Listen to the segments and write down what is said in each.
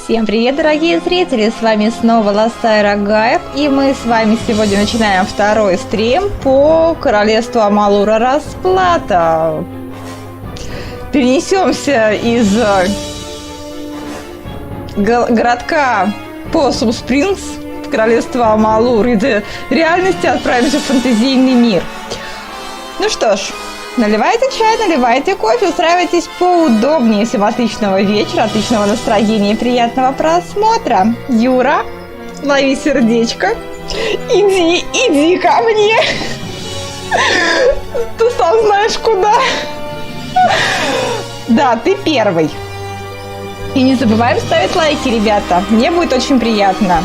Всем привет, дорогие зрители! С вами снова Ластай Рогаев, и мы с вами сегодня начинаем второй стрим по королевству Амалура расплата. Перенесемся из городка Посум Спрингс в королевство Амалур и до реальности отправимся в фэнтезийный мир. Ну что ж, наливайте чай, наливайте кофе, устраивайтесь поудобнее. Всем отличного вечера, отличного настроения и приятного просмотра. Юра, лови сердечко. Иди ко мне. Ты сам знаешь куда. Да, ты первый. И не забываем ставить лайки, ребята. Мне будет очень приятно.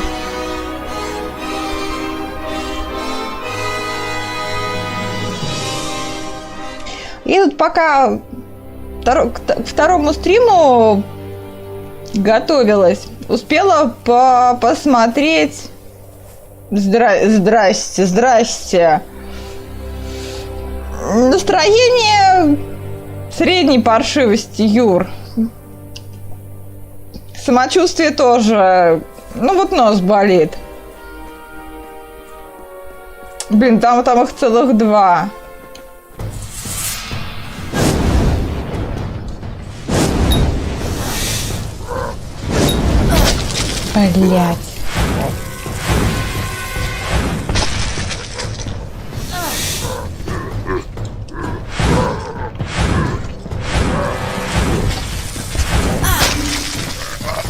И тут пока к второму стриму готовилась, успела посмотреть... Здрасте. Настроение средней паршивости, Юр. Самочувствие тоже. Ну вот нос болит. Блин, там их целых 2. Блять.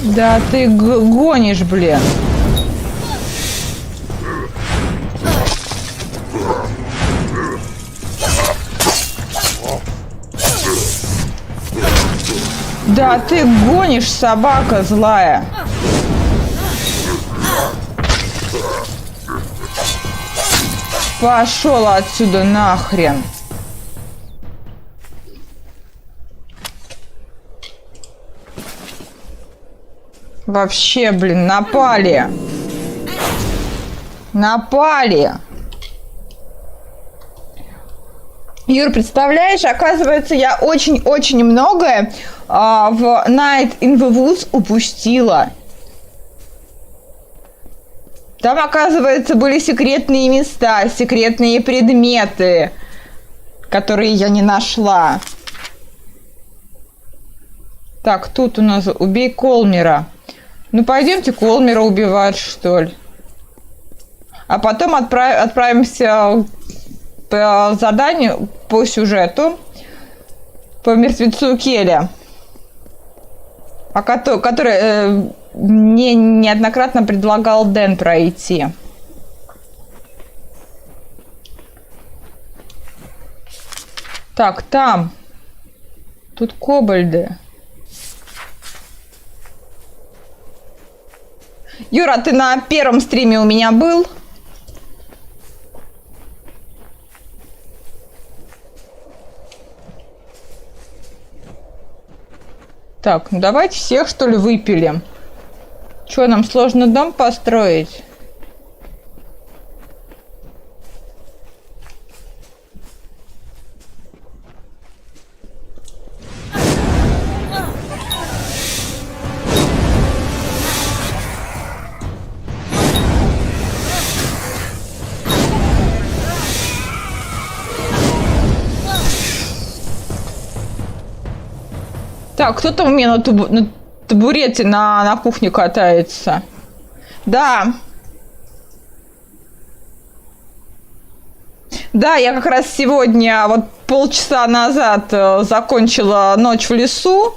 Да ты гонишь, блин. Да ты гонишь, собака злая. Пошел отсюда нахрен. Вообще, блин, напали. Юр, представляешь, оказывается, я очень многое в Night in the Woods упустила. Там, оказывается, были секретные места, секретные предметы, которые я не нашла. Так, тут у нас убей Колмера. Ну, пойдемте Колмера убивать, что ли. А потом отправимся по заданию, по сюжету, по мертвецу Келя, который мне неоднократно предлагал Дэн пройти. Так, там. Тут кобальды. Юра, ты на первом стриме у меня был? Так, ну давайте всех, что ли, выпилим. Что, нам сложно дом построить? Так, кто там у меня на табурете на кухне катается? Да. Да, я как раз сегодня, вот полчаса назад закончила ночь в лесу.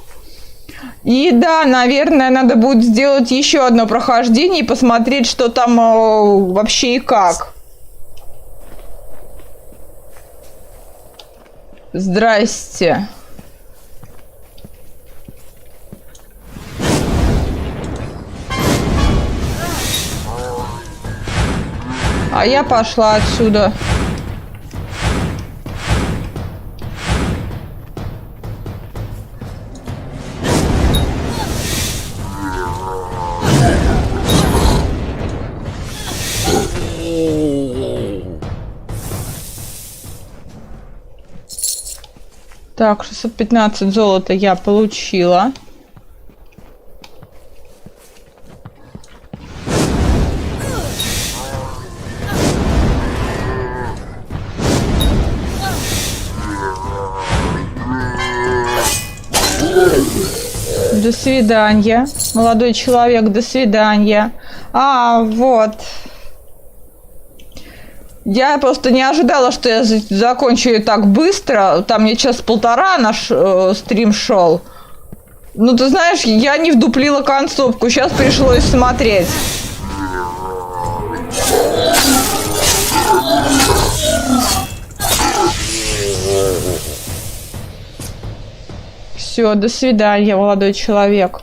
И да, наверное, надо будет сделать еще одно прохождение и посмотреть, что там вообще и как. Здрасте. А я пошла отсюда. Так, 615 золота я получила. До свидания. Молодой человек, до свидания. А, вот. Я просто не ожидала, что я закончу ее так быстро. Там мне час полтора наш стрим шел. Ну, ты знаешь, я не вдуплила концовку. Сейчас пришлось смотреть. Все, до свидания, молодой человек.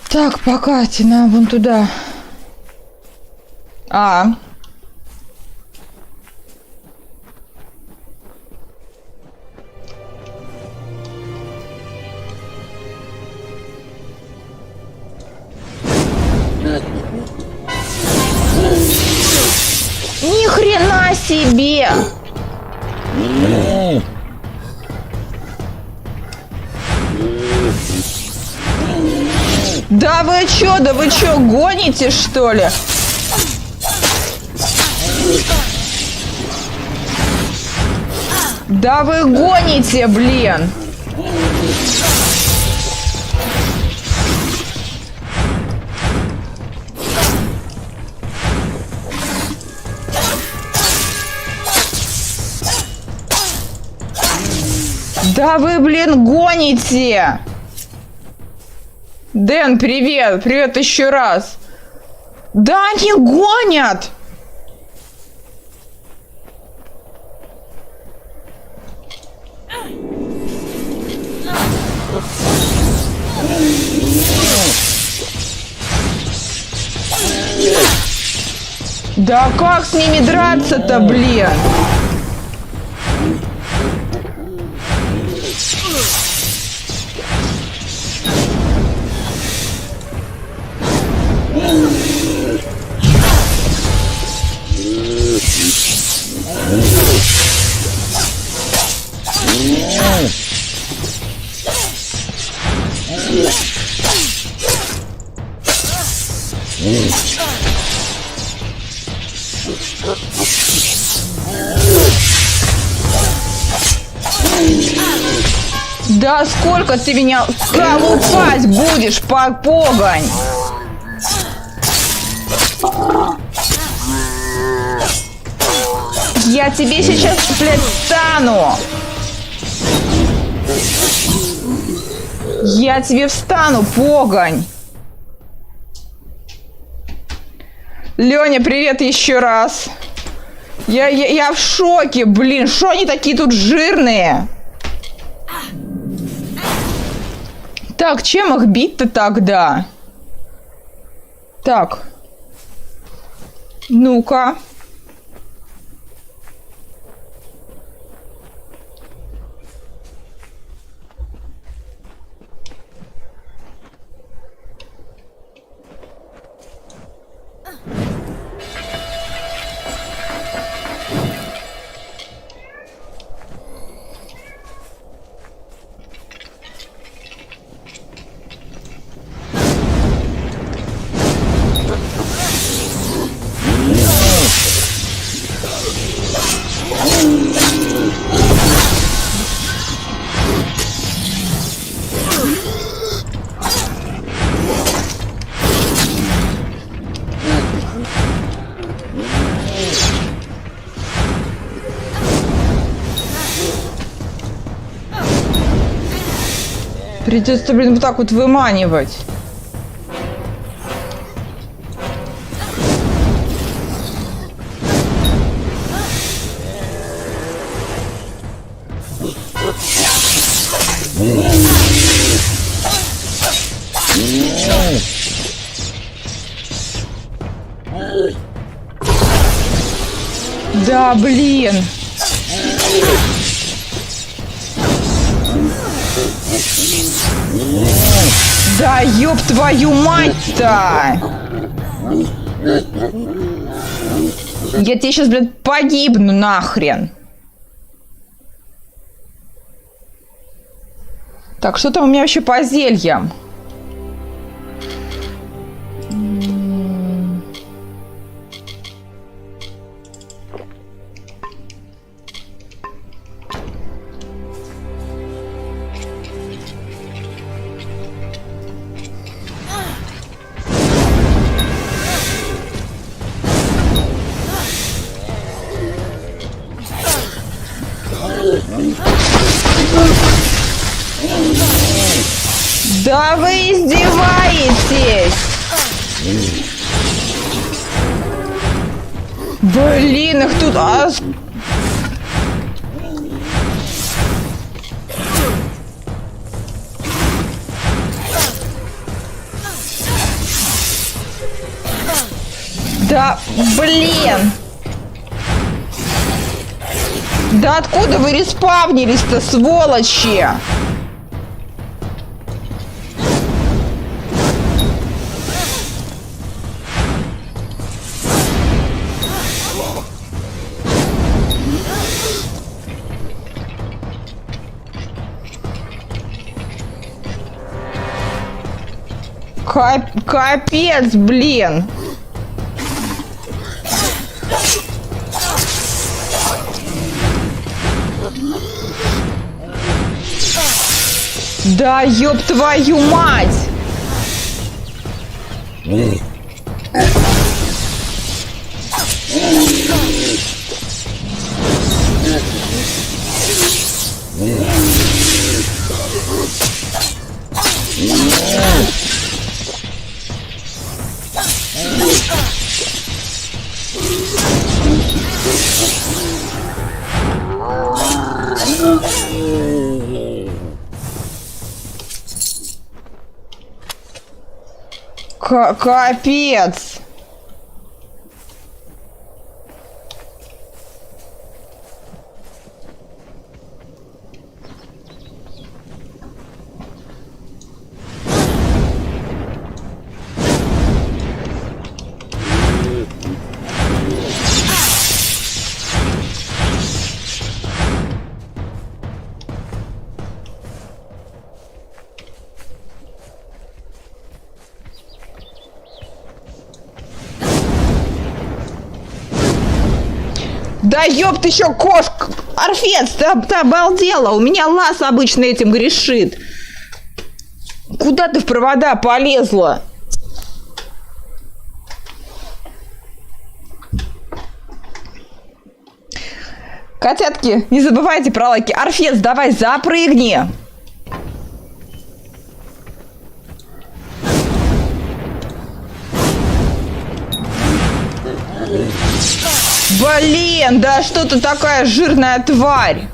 Так, пока, нам вон туда. Ни хрена себе! Да вы чё, гоните, что ли? Да вы гоните, блин! Да вы, блин, гоните! Дэн, привет! Привет еще раз! Да они гонят! Да как с ними драться-то, блин? Да сколько ты меня колупать будешь, погонь? Я тебе сейчас, блядь, встану. Я тебе встану, погонь. Леня, привет еще раз. Я в шоке, блин, что они такие тут жирные? Так, чем их бить-то тогда? Так. Ну-ка. Придется, блин, вот так вот выманивать. Да, блин. Да ёб твою мать-то! Я тебе сейчас, блядь, погибну нахрен. Так, что там у меня вообще по зельям? Да вы издеваетесь! Блин, их тут... Да, блин! Да откуда вы респавнились-то, сволочи? Капец, блин! Да ёб твою мать! Капец! Да ёб ты еще кошка! Орфец, ты обалдела! У меня лаз обычно этим грешит. Куда ты в провода полезла? Котятки, не забывайте про лайки. Орфец, давай запрыгни! Блин, да что ты такая жирная тварь?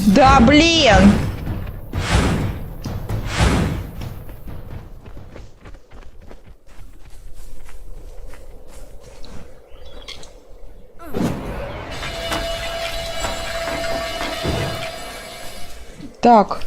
Да блин! Так.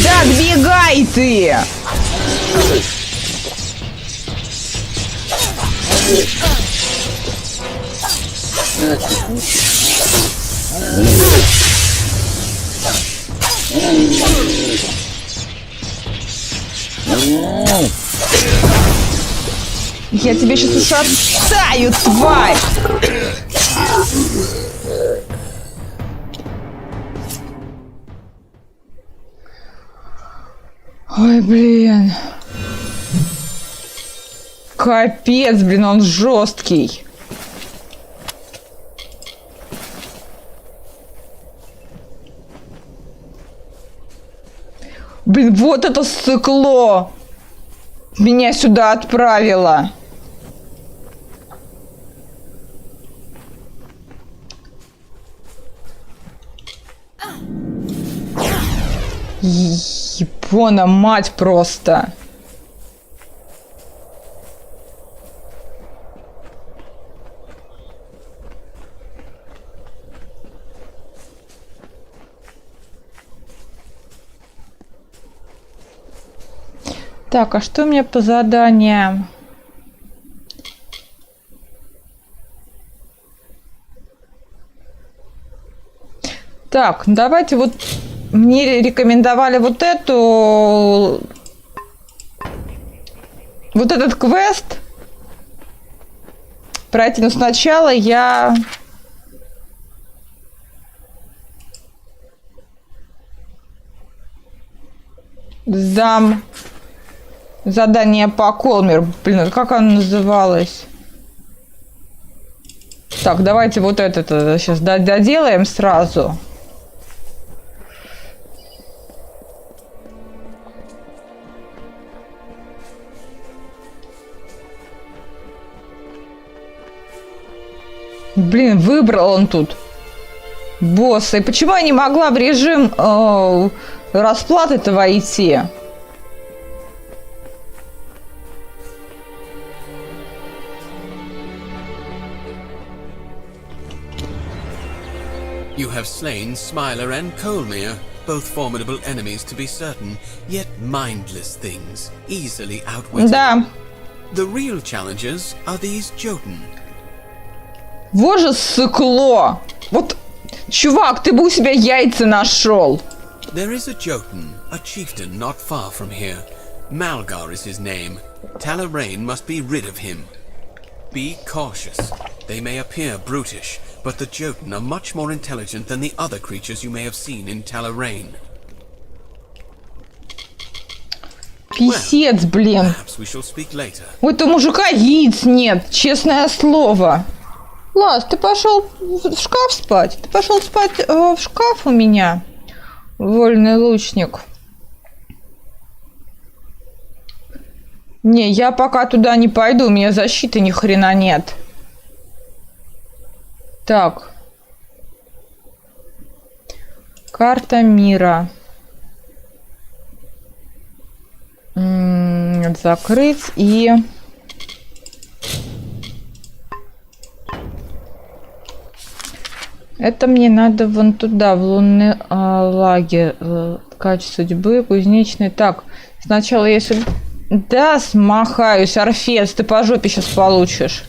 Да отбегай ты! Я тебя сейчас ушатаю, тварь! Ой, блин. Капец, блин, он жесткий. Блин, вот это стекло меня сюда отправило. Япона, мать просто. Так, а что у меня по заданиям? Так, давайте вот мне рекомендовали вот этот квест пройти, но сначала я сдам задание по Колмер. Блин, как оно называлось? Так, давайте вот это сейчас доделаем сразу. Блин, выбрал он тут босса. И почему я не могла в режим расплаты-то войти? You have slain Smiler and Colmere, both formidable enemies to be certain, yet mindless things, easily outwitted. Да. The real challenges are these Jotun. Вот же сыкло! Вот, чувак, ты бы у себя яйца нашел. There is a Jotun, a chieftain not far from here. Malgar is his name. Talarain must be rid of him. Be cautious. They may appear brutish, but the Jotun are much more intelligent than the other creatures you may have seen in Talarain. Писец, блин. Perhaps we shall speak later. У этого мужика яиц нет, честное слово. Лас, ты пошел в шкаф спать? Ты пошел спать в шкаф у меня, вольный лучник. Не, я пока туда не пойду, у меня защиты ни хрена нет. Так. Карта мира. Закрыть и... Это мне надо вон туда, в лунный лагерь. Ткач судьбы, кузнечный. Так, сначала я сюда... Да, смахаюсь, Орфец, ты по жопе сейчас получишь.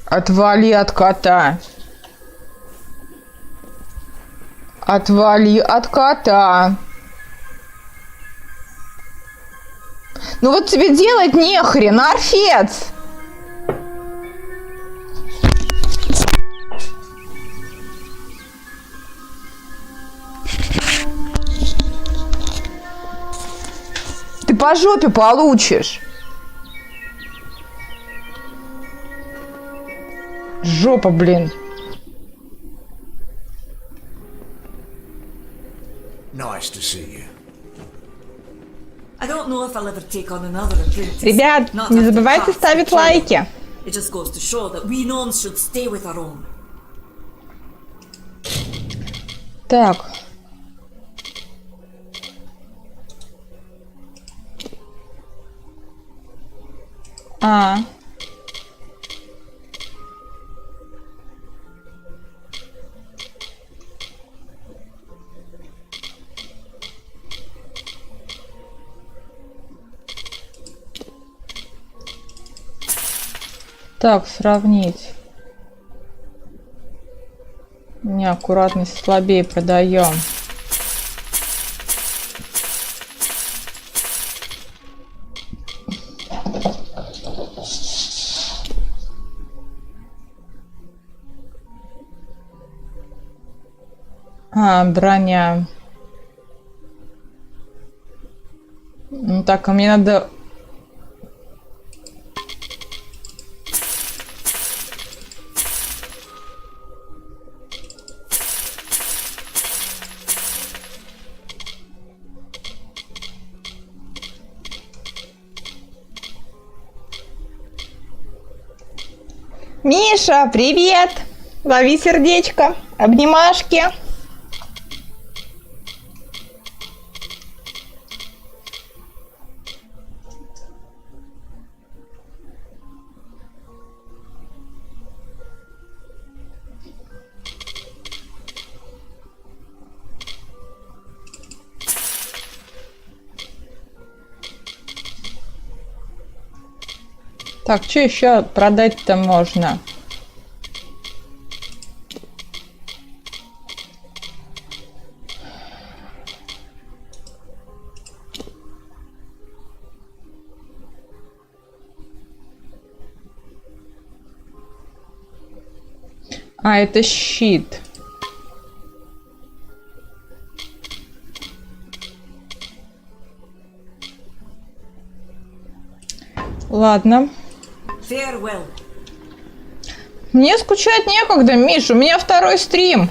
Отвали от кота. Отвали от кота. Ну вот тебе делать нехрен, Орфец! Ты по жопе получишь. Жопа, блин. Nice to see you. Ребят, не забывайте ставить лайки. Так. Так, сравнить. Неаккуратность слабее продаем. Броня. Так, а мне надо... Миша, привет! Лови сердечко. Обнимашки. Так, что еще продать-то можно? А, это щит. Ладно. Farewell. Мне скучать некогда, Миш, у меня второй стрим.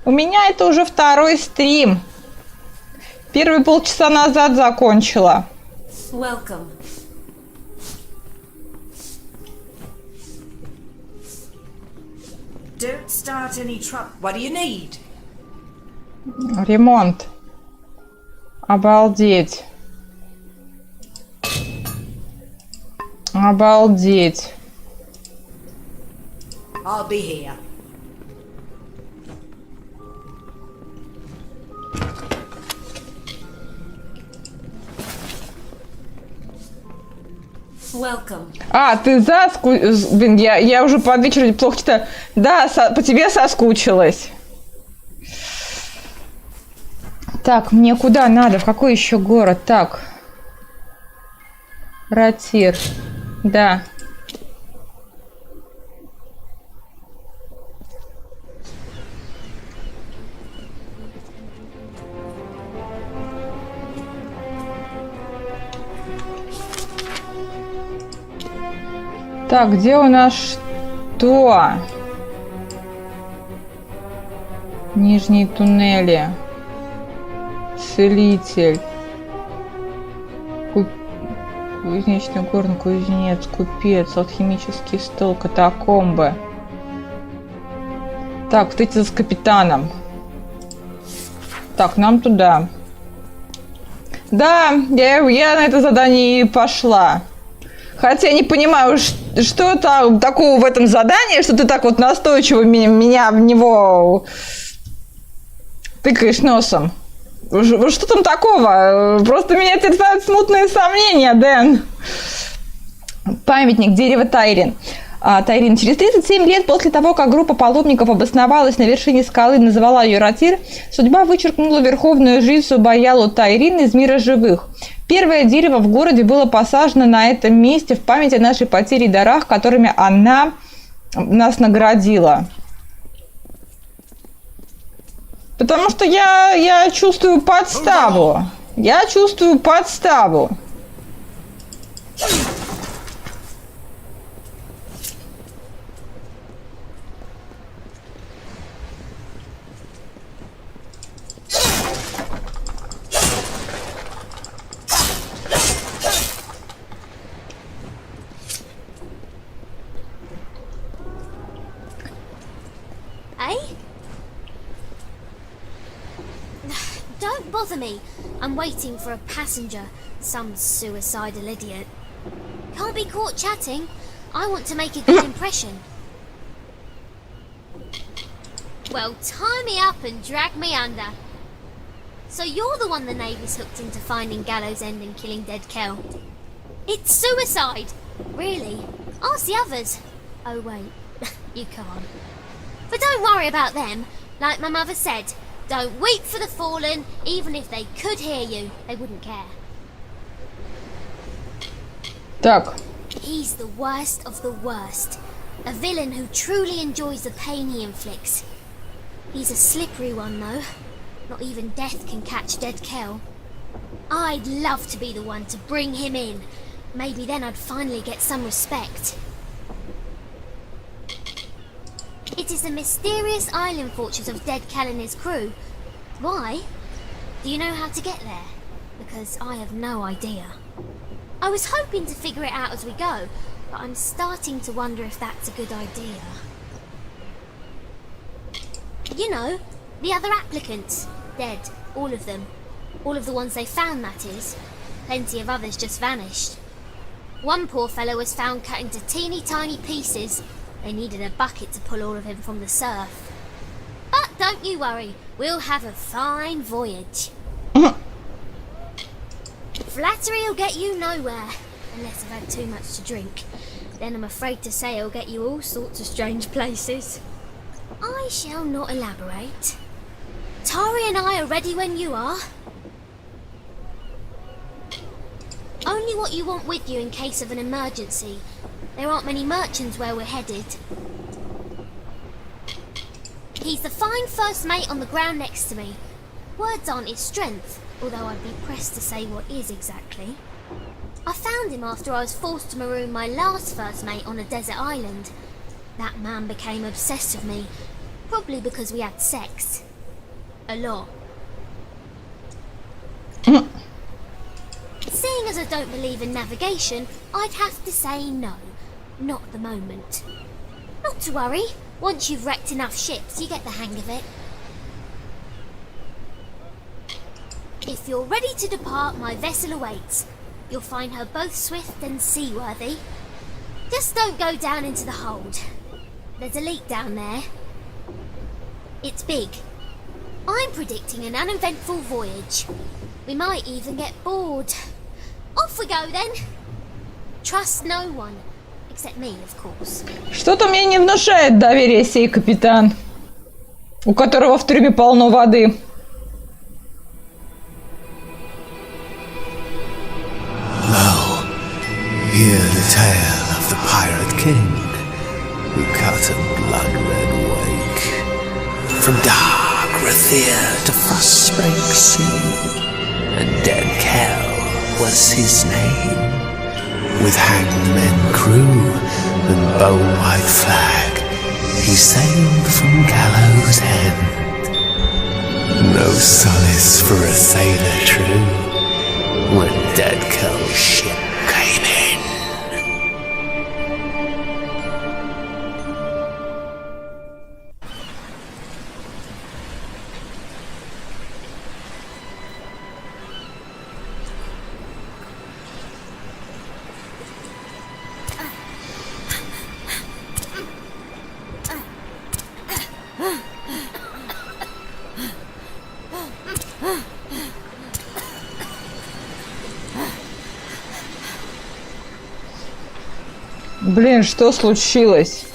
У меня это уже второй стрим. Первый полчаса назад закончила. Welcome. Don't start any trouble. What do you need? Ремонт. Обалдеть. Обалдеть. I'll be here. Welcome. А, ты Блин, я уже под вечер плохо читаю. Да, по тебе соскучилась. Так, мне куда надо? В какой еще город? Так. Ратир. Да. Так, где у нас что? Нижние туннели. Целитель. Кузнечный горн, кузнец, купец, алхимический стол, катакомбы. Так, встретиться с капитаном. Так, нам туда. Да, я на это задание и пошла. Хотя я не понимаю, что там такого в этом задании, что ты так вот настойчиво меня в него тыкаешь носом. Что там такого? Просто меня терзают смутные сомнения, Дэн. Памятник, дерево Тайрин. Тайрин. Через 37 лет после того, как группа паломников обосновалась на вершине скалы и называла ее Ратир, судьба вычеркнула верховную жрицу Баялу Тайрин из мира живых. Первое дерево в городе было посажено на этом месте в память о нашей потере и дарах, которыми она нас наградила. Потому что я чувствую подставу. Я чувствую подставу. Don't bother me. I'm waiting for a passenger, some suicidal idiot. Can't be caught chatting. I want to make a good impression. Well, tie me up and drag me under. So you're the one the Navy's hooked into finding Gallows End and killing dead Kel. It's suicide! Really? Ask the others. Oh wait, you can't. But don't worry about them. Like my mother said, don't weep for the fallen, even if they could hear you, they wouldn't care. Так. He's the worst of the worst. A villain who truly enjoys the pain he inflicts. He's a slippery one though. Not even death can catch dead Kel. I'd love to be the one to bring him in. Maybe then I'd finally get some respect. It is the mysterious island fortress of dead Kel and his crew. Why? Do you know how to get there? Because I have no idea. I was hoping to figure it out as we go, but I'm starting to wonder if that's a good idea. You know, the other applicants, dead, all of them. All of the ones they found, that is. Plenty of others just vanished. One poor fellow was found cut into teeny tiny pieces. They needed a bucket to pull all of him from the surf. But don't you worry, we'll have a fine voyage. Flattery'll get you nowhere, unless I've had too much to drink. Then I'm afraid to say it'll get you all sorts of strange places. I shall not elaborate. Tari and I are ready when you are. Only what you want with you in case of an emergency. There aren't many merchants where we're headed. He's the fine first mate on the ground next to me. Words aren't his strength, although I'd be pressed to say what is exactly. I found him after I was forced to maroon my last first mate on a desert island. That man became obsessed with me, probably because we had sex. A lot. Seeing as I don't believe in navigation, I'd have to say no. Not at the moment. Not to worry. Once you've wrecked enough ships, you get the hang of it. If you're ready to depart, my vessel awaits. You'll find her both swift and seaworthy. Just don't go down into the hold. There's a leak down there. It's big. I'm predicting an uneventful voyage. We might even get bored. Off we go then. Trust no one, except me, of course. Что-то мне не внушает доверия сей капитан, у которого в трюме полно воды. Lo, hear the tale of the pirate king who cut a blood-red wake from dark Rathir to frostspring sea, and dead Kel was his name. With hangmen crew and bone-white flag, he sailed from gallows end. No solace for a sailor true when dead Kel's ship came in. Блин, что случилось?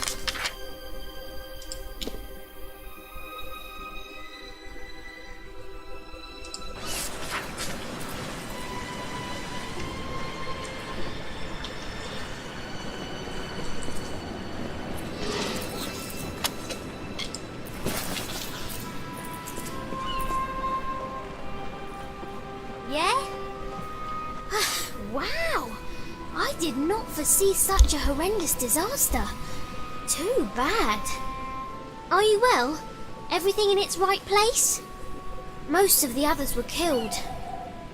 Yeah? Wow! I did not foresee such a horrendous disaster. Too bad. Are you well? Everything in its right place? Most of the others were killed.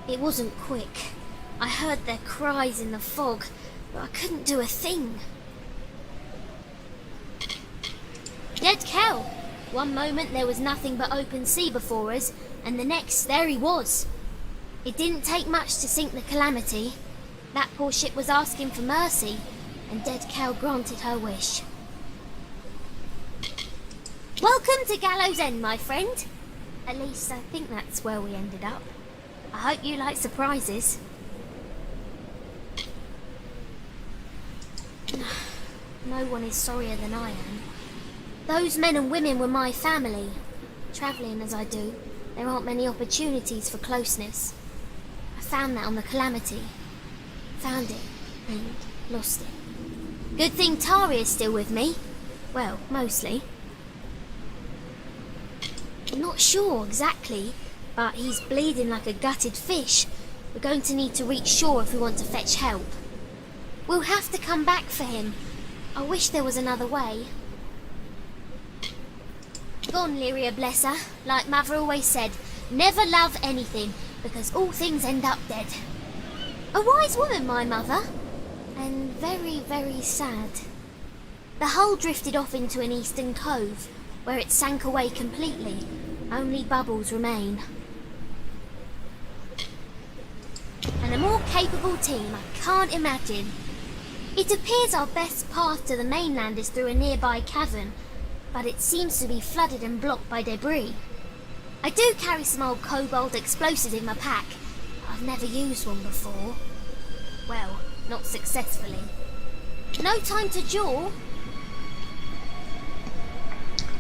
It wasn't quick. I heard their cries in the fog, but I couldn't do a thing. Dead Kel. One moment there was nothing but open sea before us, and the next there he was. It didn't take much to sink the Calamity. That poor ship was asking for mercy, and dead Kel granted her wish. Welcome to Gallows End, my friend. At least I think that's where we ended up. I hope you like surprises. No one is sorrier than I am. Those men and women were my family. Travelling as I do, there aren't many opportunities for closeness. I found that on the Calamity. Found it, and lost it. Good thing Tari is still with me. Well, mostly. I'm not sure exactly, but he's bleeding like a gutted fish. We're going to need to reach shore if we want to fetch help. We'll have to come back for him. I wish there was another way. Gone, Lyria, bless her. Like Mother always said, never love anything, because all things end up dead. A wise woman, my mother. and very, very sad. The hull drifted off into an eastern cove, where it sank away completely. Only bubbles remain. And a more capable team I can't imagine. It appears our best path to the mainland is through a nearby cavern, but it seems to be flooded and blocked by debris. I do carry some old cobalt explosives in my pack. I've never used one before. Well, not successfully. No time to jaw.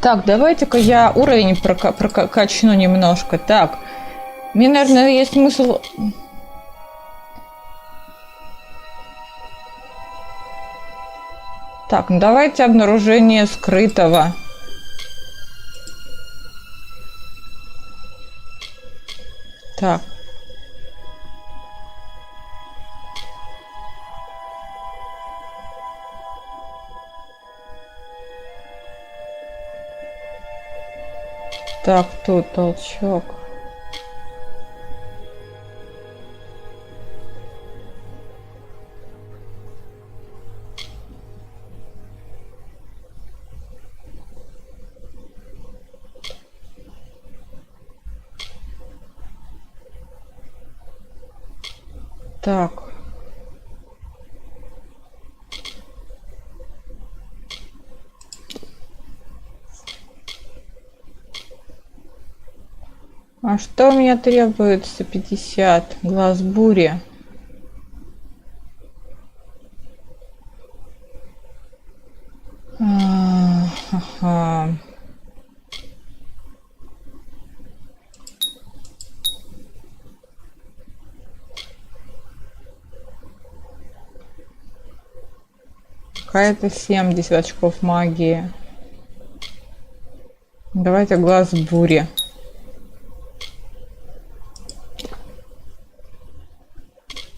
Так, давайте-ка я уровень прокачну немножко. Так, мне, наверное, есть смысл... Так, ну давайте обнаружение скрытого. Так. Так, тут толчок. Так. А что у меня требуется? 50. Глаз бури. Ага. Какая-то 70 очков магии. Давайте глаз бури.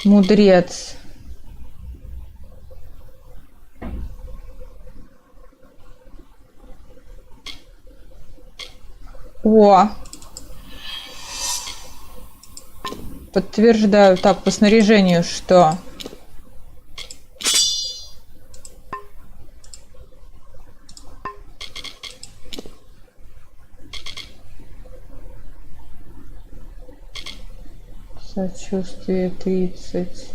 Мудрец. О! Подтверждаю. Так, по снаряжению что? Сочувствие 30.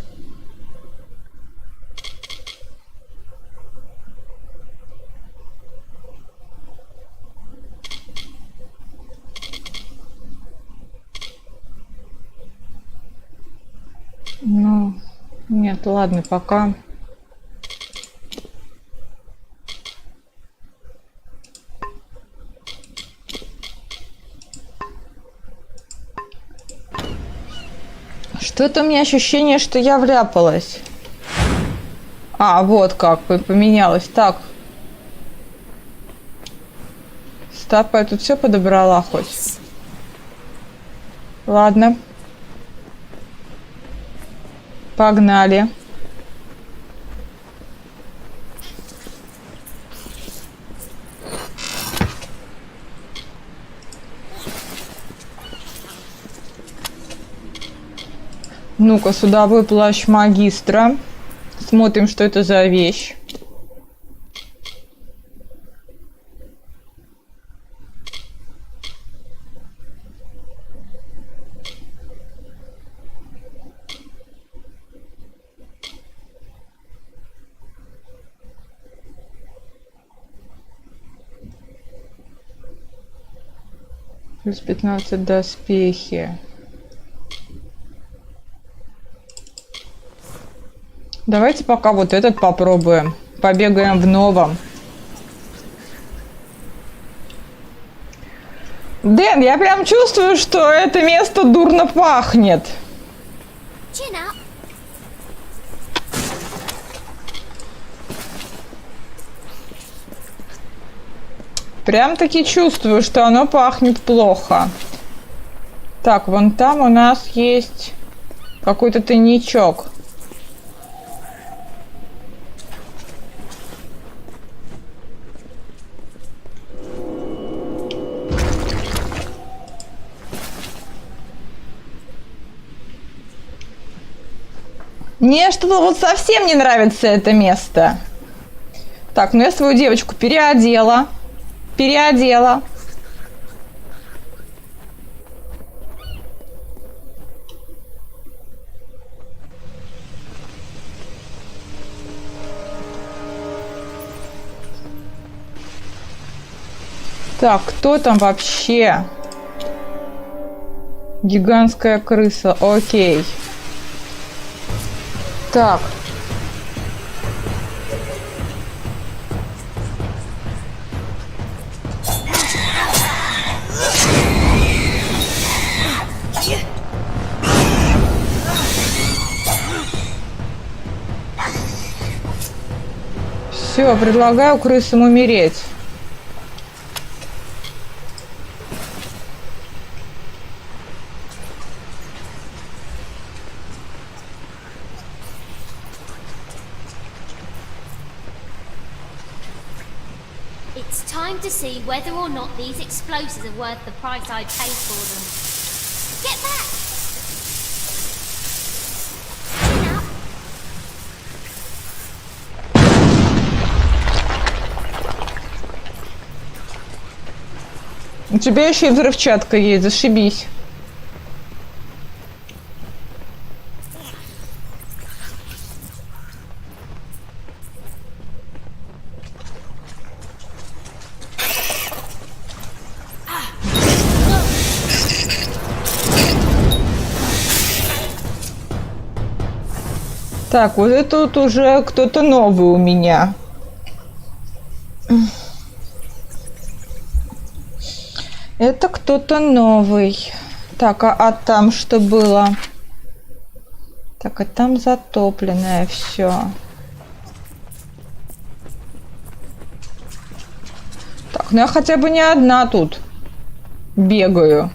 Ну, нет, ладно, пока. Что-то у меня ощущение, что я вляпалась. А, вот как поменялось. Так. Стопа, я тут все подобрала хоть. Ладно. Погнали. Ну-ка, судовой плащ магистра. Смотрим, что это за вещь. Плюс 15 доспехи. Давайте пока вот этот попробуем. Побегаем в новом. Дэн, я прям чувствую, что это место дурно пахнет. Chin up. Прям-таки чувствую, что оно пахнет плохо. Так, вон там у нас есть какой-то тайничок. Мне что-то вот совсем не нравится это место. Так, ну я свою девочку переодела. Переодела. Так, кто там вообще? Гигантская крыса. Окей. Так. Все, предлагаю крысам умереть. It's time to see whether or not these explosives are worth the price I paid for them. Get back! Chin up. У тебя еще и взрывчатка есть, зашибись. Так, вот это вот уже кто-то новый у меня. Это кто-то новый. Так, а там что было? Так, а там затопленное все. Так, ну я хотя бы не одна тут бегаю.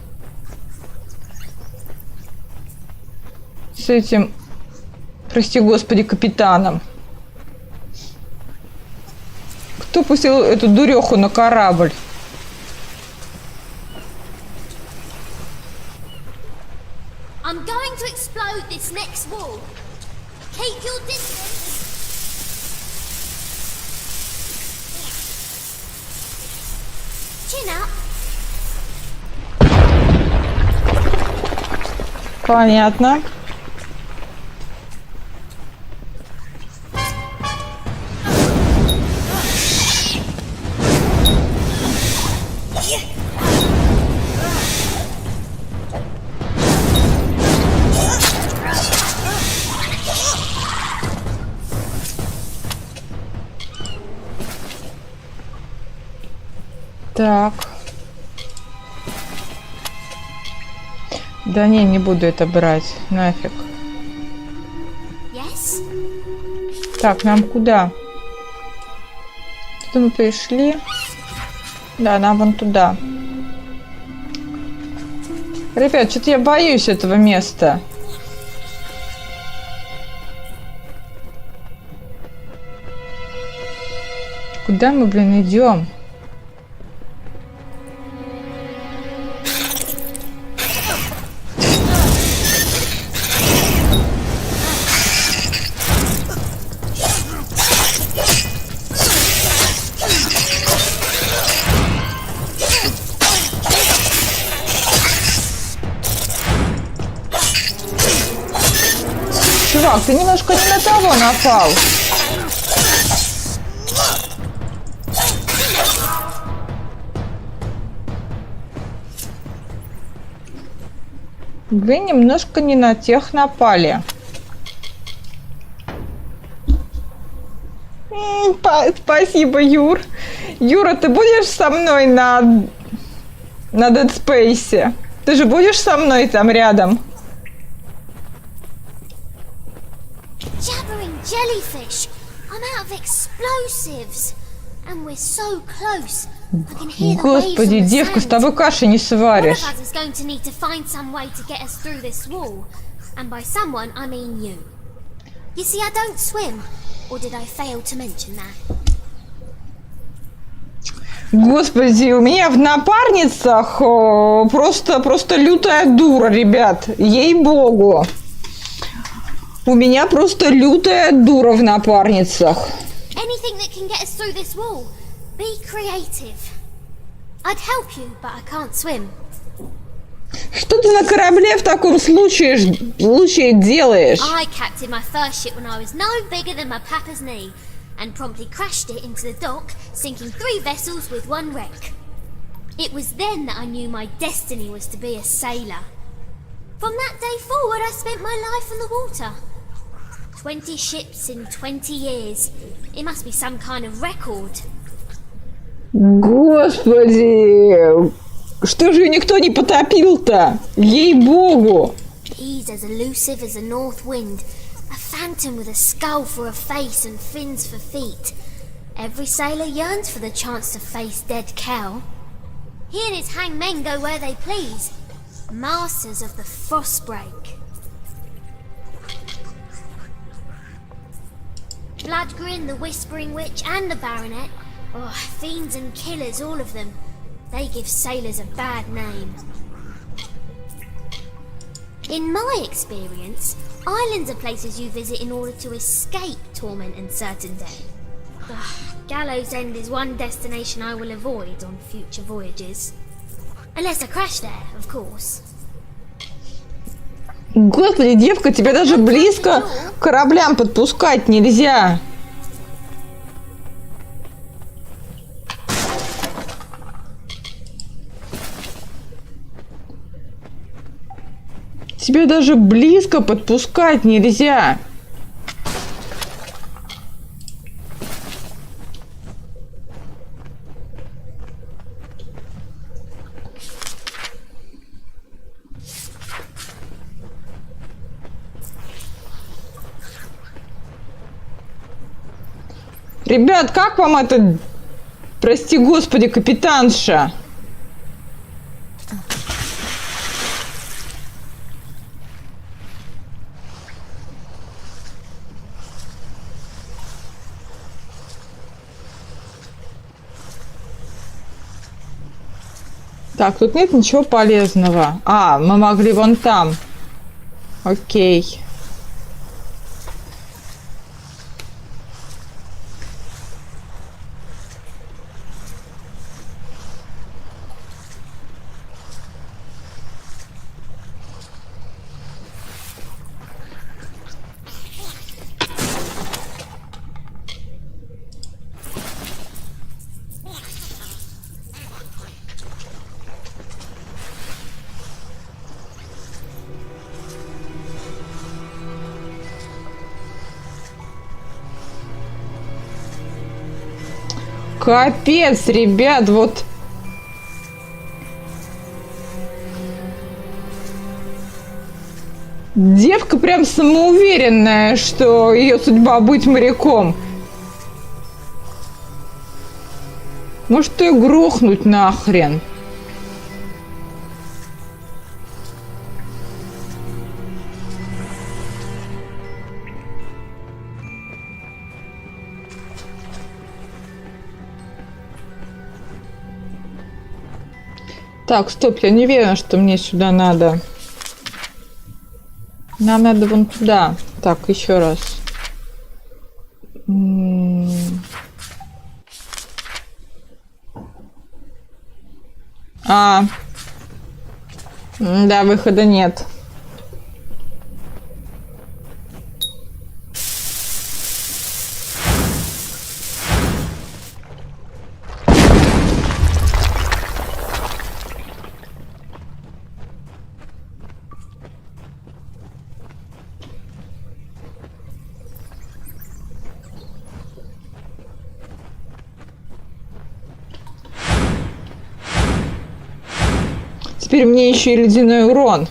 С этим, прости господи, капитаном. Кто пустил эту дуреху на корабль? I'm going to explode this next wall. Keep your distance. Chin up. Понятно. Так. Да не буду это брать. Нафиг. Yes? Так, нам куда? Туда мы пришли. Да, нам вон туда. Ребят, что-то я боюсь этого места. Куда мы, блин, идем? Чувак, ты немножко не на того напал. Вы немножко не на тех напали. Спасибо, Юр. Юра, ты будешь со мной на Dead Space? Ты же будешь со мной там рядом? Jabbering jellyfish. I'm out of explosives. And we're so close. I can hear the waves Господи, on the девка, с sand. тобой каши не One сваришь. of us is going to need to find some way to get us through this wall. And by someone, I mean you. You see, I don't swim. Or did I fail to mention that? Господи, у меня в напарницах просто лютая дура, ребят. Ей-богу. У меня просто лютая дура в напарницах. Anything that can get us through this wall. Be creative. I'd help you, but I can't swim. Что ты на корабле в таком случае делаешь? I captained my first ship when I was no bigger than my papa's knee, and promptly crashed it into the dock, sinking 3 vessels with 1 wreck. It was then that I knew my destiny was to be a sailor. From that day forward, I spent my life on the water. 20 ships in 20 years. It must be some kind of record. Господи! Что же ее никто не потопил-то? Ей-богу! He's as elusive as a north wind. A phantom with a skull for a face and fins for feet. Every sailor yearns for the chance to face dead Kel. He and his hangmen go where they please. Masters of the frostbreak. Bloodgrin, the Whispering Witch, and the Baronet. Oh, fiends and killers, all of them. They give sailors a bad name. In my experience, islands are places you visit in order to escape torment and certain death. Gallows End is one destination I will avoid on future voyages. Unless I crash there, of course. Господи, девка, тебя даже близко к кораблям подпускать нельзя. Тебя даже близко подпускать нельзя. Ребят, как вам это, прости господи, капитанша? Так, тут нет ничего полезного. А, мы могли вон там. Окей. Капец, ребят, вот. Девка прям самоуверенная, что ее судьба быть моряком. Может, ее грохнуть нахрен. Так, стоп, я не уверена, что мне сюда надо. Нам надо вон туда. Так, еще раз. Да, выхода нет. Теперь мне еще и ледяной урон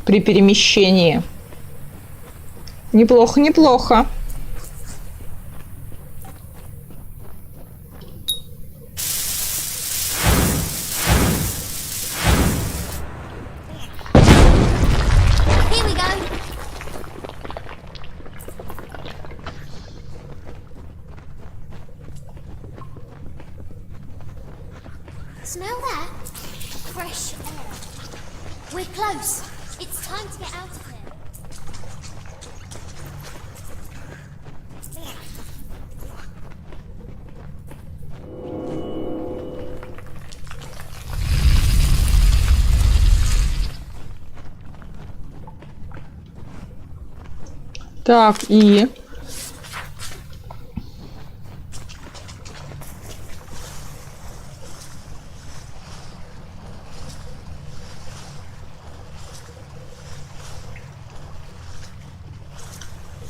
при перемещении. Неплохо, неплохо. Smell that? Fresh air. We're close. It's time to get out of here. Так, и...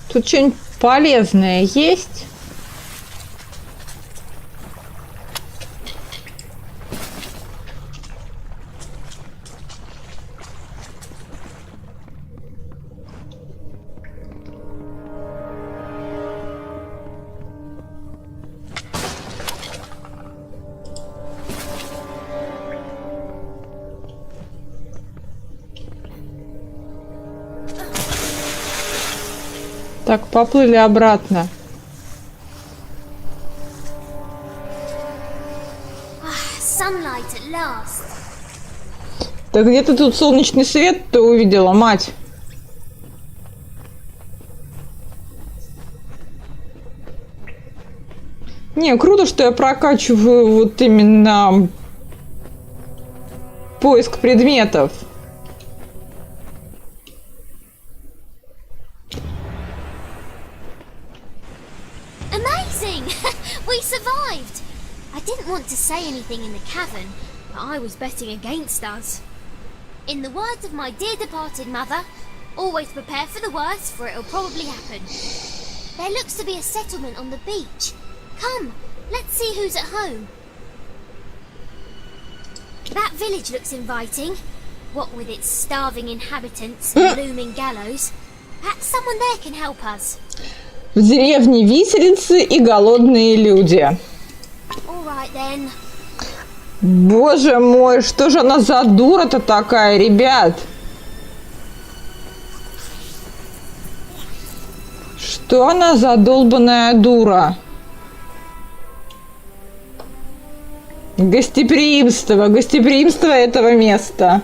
Тут что-нибудь полезное есть? Так, поплыли обратно. Sunlight at last. Так где ты тут солнечный свет-то увидела, мать? Не, круто, что я прокачиваю вот именно поиск предметов. Amazing! We survived! I didn't want to say anything in the cavern, but I was betting against us. In the words of my dear departed mother, always prepare for the worst, for it'll probably happen. There looks to be a settlement on the beach. Come, let's see who's at home. That village looks inviting. What with its starving inhabitants and looming gallows. Perhaps someone there can help us. В деревне виселицы и голодные люди. All right then. Боже мой, что же она за дура-то такая, ребят? Что она за долбаная дура? Гостеприимство, гостеприимство этого места.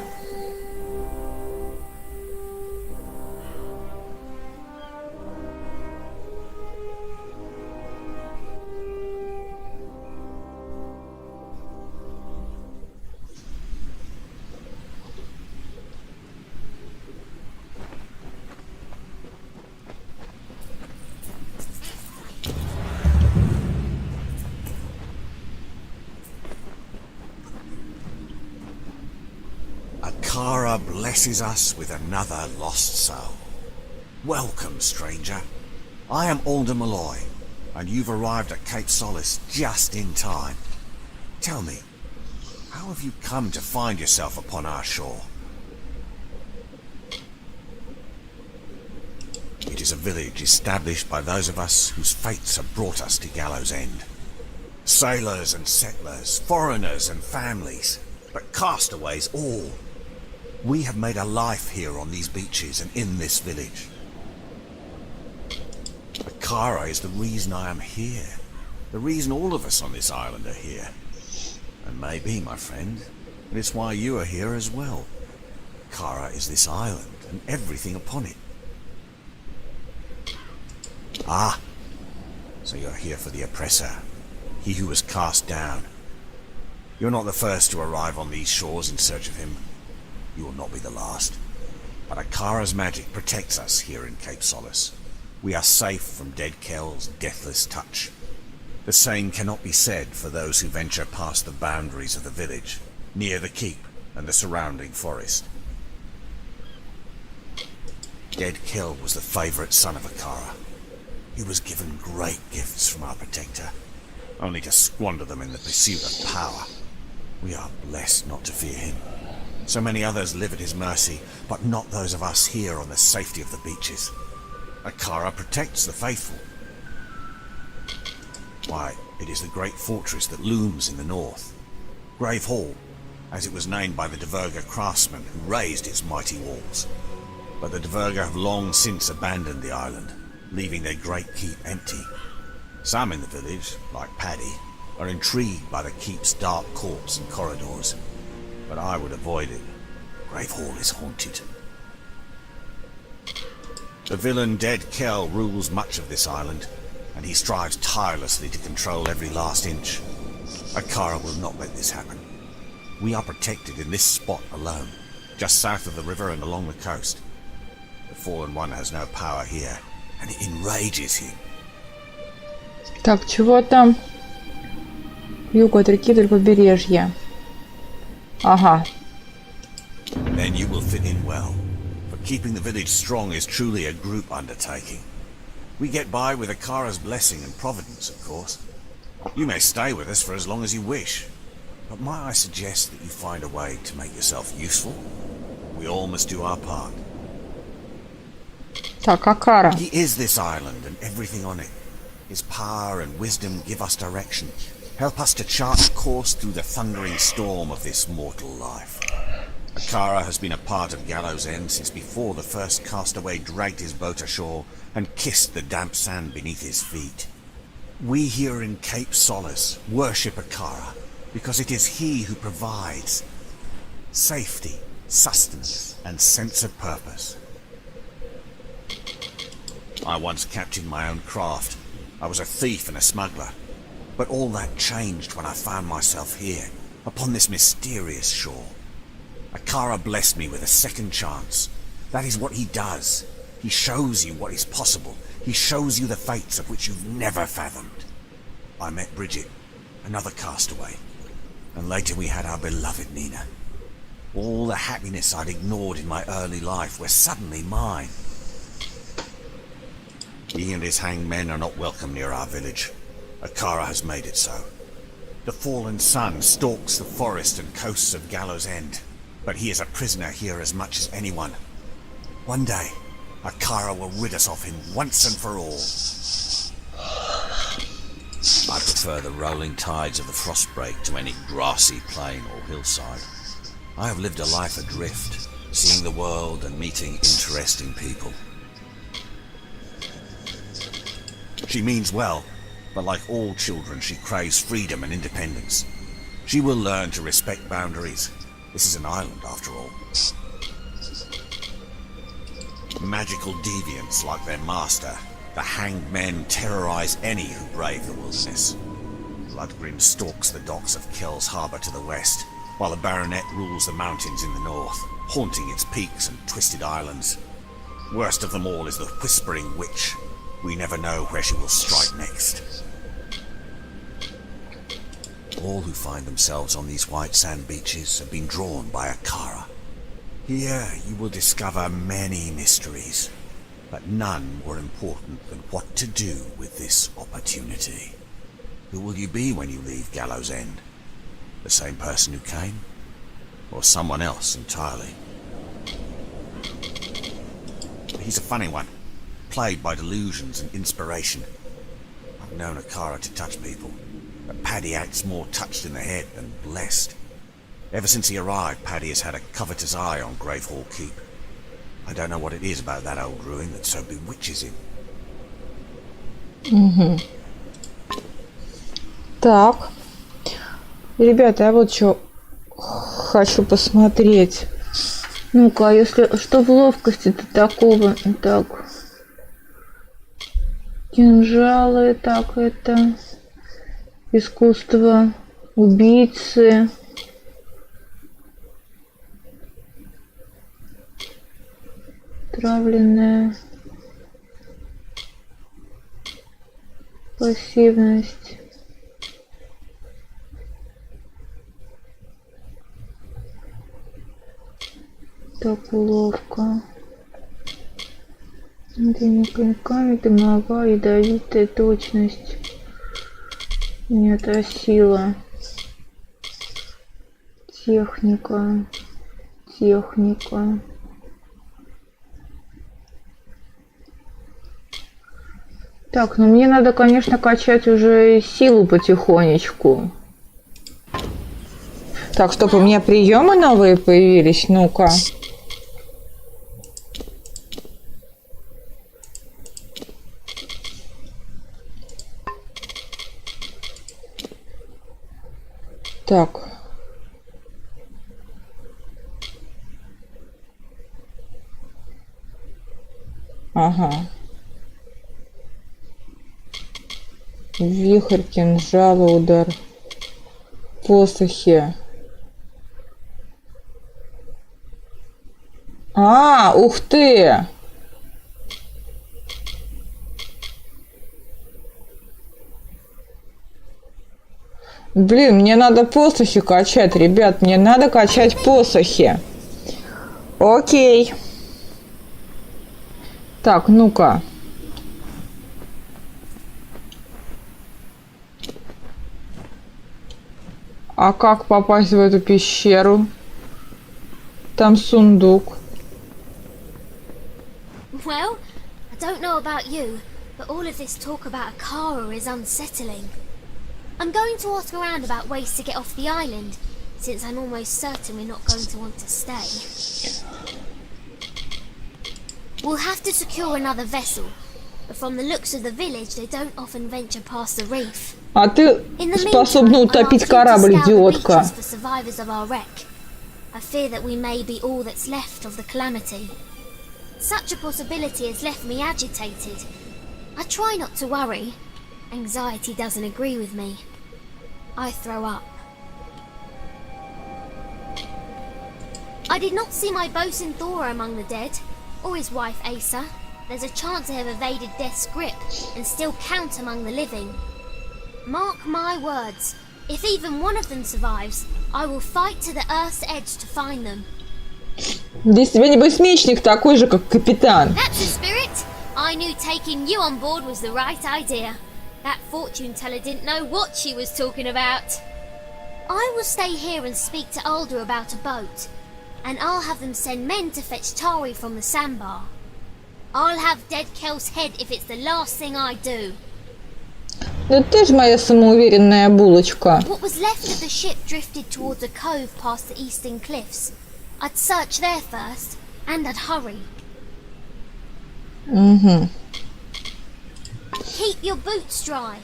Kara blesses us with another lost soul. Welcome, stranger. I am Alder Malloy, and you've arrived at Cape Solace just in time. Tell me, how have you come to find yourself upon our shore? It is a village established by those of us whose fates have brought us to Gallows End. Sailors and settlers, foreigners and families, but castaways all. We have made a life here on these beaches and in this village. Kara is the reason I am here. The reason all of us on this island are here. And maybe, my friend, it's why you are here as well. Kara is this island and everything upon it. Ah, so you're here for the oppressor, he who was cast down. You're not the first to arrive on these shores in search of him. You will not be the last. But Akara's magic protects us here in Cape Solace. We are safe from Dead Kell's deathless touch. The same cannot be said for those who venture past the boundaries of the village, near the keep and the surrounding forest. Dead Kell was the favourite son of Akara. He was given great gifts from our protector, only to squander them in the pursuit of power. We are blessed not to fear him. So many others live at his mercy, but not those of us here on the safety of the beaches. Akara protects the faithful. Why, it is the great fortress that looms in the north. Grave Hall, as it was named by the Dverga craftsmen who raised its mighty walls. But the Dverga have long since abandoned the island, leaving their great keep empty. Some in the village, like Paddy, are intrigued by the keep's dark courts and corridors. But I would avoid it. Grave Hall is haunted. The villain Dead Kell rules much of this island, and he strives tirelessly to control every last inch. Akara will not let this happen. We are protected in this spot alone, just south of the river and along the coast. The Fallen One has no power here, and it enrages him. Так, чего там? Юг от реки вдоль побережья. Ага. Then you will fit in well. For keeping the village strong is truly a group undertaking. We get by with Akara's blessing and providence, of course. You may stay with us for as long as you wish, but might I suggest that you find a way to make yourself useful? We all must do our part. Так, Акара. He is this island and everything on it. His power and wisdom give us direction, help us to chart a course through the thundering storm of this mortal life. Akara has been a part of Gallows End since before the first castaway dragged his boat ashore and kissed the damp sand beneath his feet. We here in Cape Solace worship Akara because it is he who provides safety, sustenance, and sense of purpose. I once captained my own craft. I was a thief and a smuggler. But all that changed when I found myself here, upon this mysterious shore. Akara blessed me with a second chance. That is what he does. He shows you what is possible. He shows you the fates of which you've never fathomed. I met Bridget, another castaway, and later we had our beloved Nina. All the happiness I'd ignored in my early life were suddenly mine. He and his hanged men are not welcome near our village. Akara has made it so. The fallen sun stalks the forest and coasts of Gallows End, but he is a prisoner here as much as anyone. One day, Akara will rid us of him once and for all. I prefer the rolling tides of the frostbreak to any grassy plain or hillside. I have lived a life adrift, seeing the world and meeting interesting people. She means well, but like all children, she craves freedom and independence. She will learn to respect boundaries. This is an island, after all. Magical deviants like their master, the hanged men terrorize any who brave the wilderness. Bloodgrim stalks the docks of Kells Harbour to the west, while the Baronet rules the mountains in the north, haunting its peaks and twisted islands. Worst of them all is the Whispering Witch. We never know where she will strike next. All who find themselves on these white sand beaches have been drawn by Akara. Here you will discover many mysteries, but none more important than what to do with this opportunity. Who will you be when you leave Gallows End? The same person who came? Or someone else entirely? He's a funny one, plagued by delusions and inspiration. I've known Akara to touch people, but Paddy acts more touched in the head than blessed. Ever since he arrived, Paddy has had a covetous eye on Gravehall Keep. I don't know what it is about that old ruin that so bewitches him. Так. Ребята, я вот что хочу посмотреть. Ну-ка, а если что в ловкости-то такого? Так. Кинжалы, так, это искусство убийцы. Травленная пассивность. Так, уловка. Клинками, дымовая, ядовитая, точность. Нет, а сила. Техника. Техника. Так, ну мне надо, конечно, качать уже силу потихонечку. Так, чтобы у меня приемы новые появились, ну-ка. Так. Ага. Вихрь, кинжала, удар, посохи. А, ух ты! Блин, мне надо посохи качать, ребят. Мне надо качать посохи. Окей. Так, ну-ка. А как попасть в эту пещеру? Там сундук. Well, I don't know about you, but all of this talk about a Kara is unsettling. I'm going to ask around about ways to get off the island, since I'm almost certain we're not going to want to stay. We'll have to secure another vessel, but from the looks of the village, they don't often venture past the reef. А ты способна утопить корабль, идиотка. For survivors of our wreck. I fear that we may be all that's left of the calamity. Such a possibility has left me agitated. I try not to worry. Anxiety doesn't agree with me. I throw up. I did not see my bosun Thora among the dead, or his wife Asa. There's a chance they have evaded death's grip and still count among the living. Mark my words, if even one of them survives, I will fight to the earth's edge to find them. Здесь тебя небось мечник такой же, как капитан. That's the spirit. I knew taking you on board was the right idea. That fortune teller didn't know what she was talking about. I will stay here and speak to Alder about a boat, and I'll have them send men to fetch Tari from the sandbar. I'll have dead Kel's head if it's the last thing I do. Да ты ж моя самоуверенная булочка. What was left of the ship drifted towards a cove past the eastern cliffs. I'd search there first, and I'd hurry. Keep your boots dry.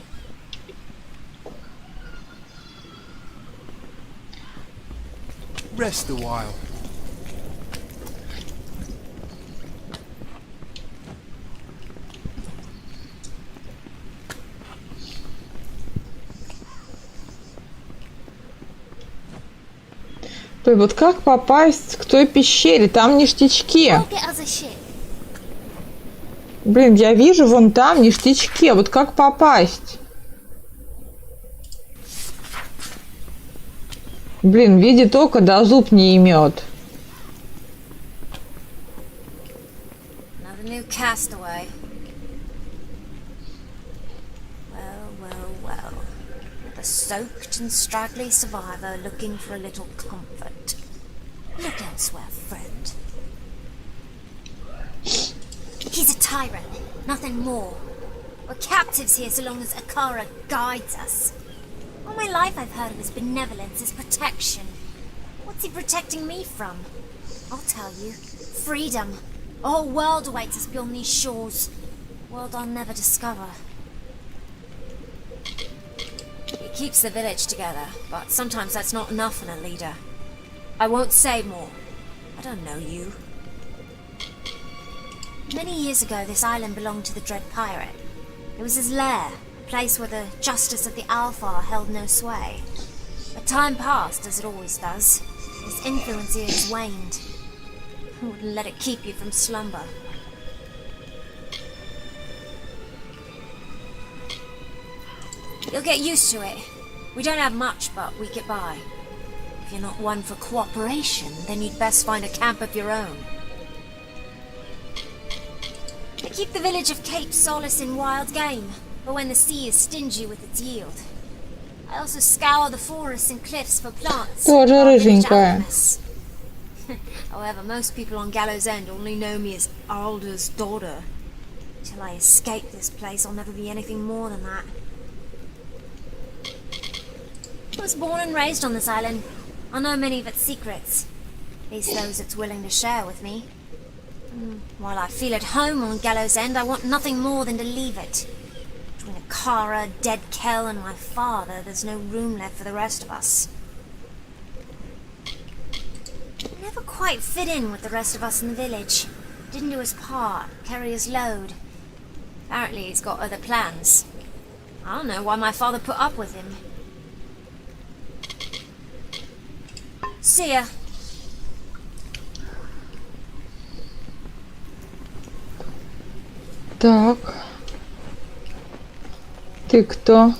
Rest a while. Вот как попасть к той пещере? Там ништячки. I'll get us a ship. Блин, я вижу вон там ништячки. Вот как попасть? Блин, видит око, да зуб не имет. Another new castaway. Well. A soaked and straggly survivor looking for a little comfort. Look elsewhere, friend. He's a tyrant, nothing more. We're captives here so long as Akara guides us. All my life I've heard of his benevolence, his protection. What's he protecting me from? I'll tell you. Freedom. A whole world awaits us beyond these shores. A world I'll never discover. It keeps the village together, but sometimes that's not enough in a leader. I won't say more. I don't know you. Many years ago, this island belonged to the Dread Pirate. It was his lair, a place where the justice of the Alpha held no sway. But time passed, as it always does. His influence here has waned. I wouldn't let it keep you from slumber. You'll get used to it. We don't have much, but we get by. If you're not one for cooperation, then you'd best find a camp of your own. They keep the village of Cape Solace in wild game, but when the sea is stingy with its yield. I also scour the forests and cliffs for plants. Тоже рыженькая. However, most people on Gallows End only know me as Alder's daughter. Till I escape this place, I'll never be anything more than that. I was born and raised on this island. I know many of its secrets. At least those it's willing to share with me. While I feel at home on Gallows End, I want nothing more than to leave it. Between Akara, dead Kel, and my father, there's no room left for the rest of us. He never quite fit in with the rest of us in the village. Didn't do his part, carry his load. Apparently he's got other plans. I don't know why my father put up with him. See ya. Так. Ты кто?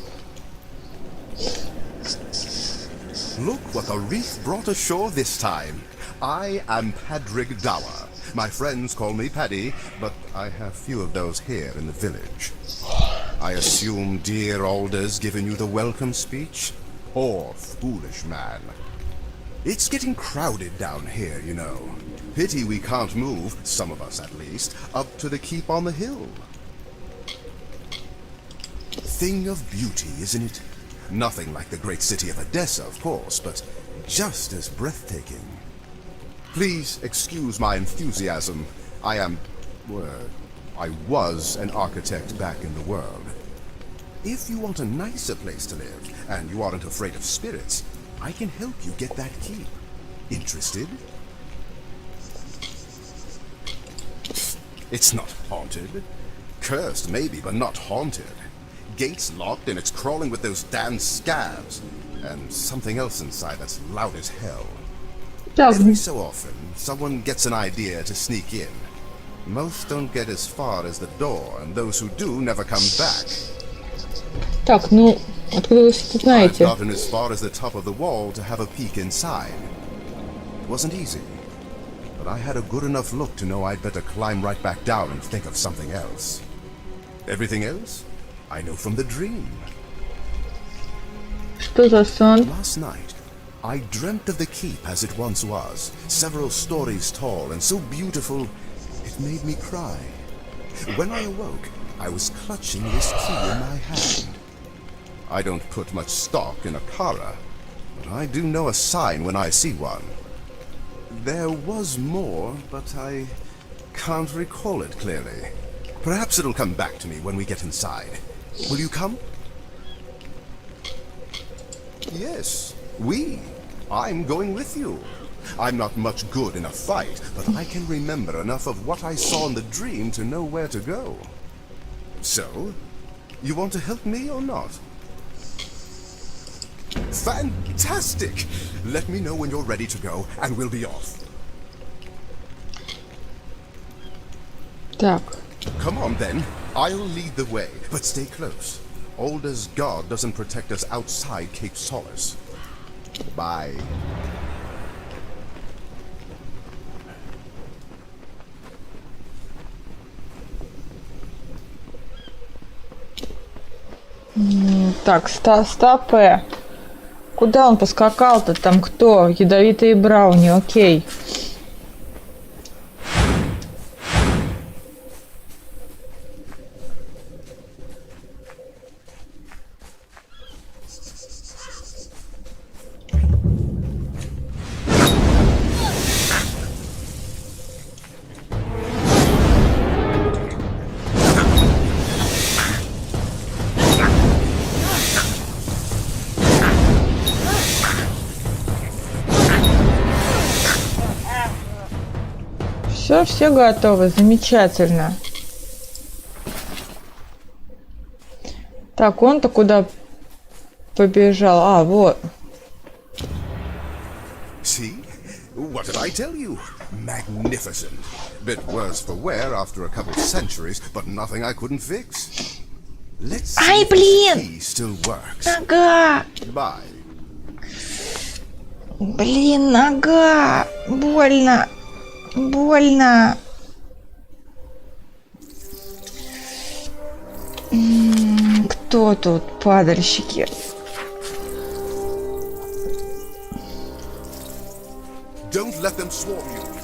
what the reef brought ashore this time. I am Padrig Dawa. My friends call me Paddy, but I have few of those here in the village. I assume dear Alder's given you the welcome speech? Poor foolish man. It's getting crowded down here, you know. Pity we can't move, some of us at least, up to the keep on the hill. Thing of beauty, isn't it? Nothing like the great city of Odessa, of course, but just as breathtaking. Please excuse my enthusiasm. I was an architect back in the world. If you want a nicer place to live, and you aren't afraid of spirits, I can help you get that keep. Interested? It's not haunted. Cursed, maybe, but not haunted. Gates locked and it's crawling with those damn scabs. And something else inside that's loud as hell. Every so often, someone gets an idea to sneak in. Most don't get as far as the door, and those who do never come back. Так, ну, откуда вы это I've знаете? gotten as far as the top of the wall to have a peek inside. It wasn't easy, but I had a good enough look to know I'd better climb right back down and think of something else. Everything else, I know from the dream. Что за сон? Last night, I dreamt of the keep as it once was, several stories tall and so beautiful, it made me cry. When I awoke, I was clutching this key in my hand. I don't put much stock in Akara, but I do know a sign when I see one. There was more, but I can't recall it clearly. Perhaps it'll come back to me when we get inside. Will you come? Yes, I'm going with you. I'm not much good in a fight, but I can remember enough of what I saw in the dream to know where to go. So, you want to help me or not? Fantastic! Let me know when you're ready to go, and we'll be off. Так, Come on then, I'll lead the way, but stay close. Alder's God doesn't protect us outside Cape Solace. Bye. так, стопэ. Куда он поскакал-то? Там кто? Ядовитые брауни, окей. Все готовы, замечательно. Так, он-то куда побежал? А, вот. See? What did I tell you? Magnificent. Bit worse for wear after a couple centuries, but nothing I couldn't fix. Let's see Ай, if the блин! key still works. Нога! Bye. Блин, нога! Больно! Больно! Кто тут падальщики? Don't let them swarm you.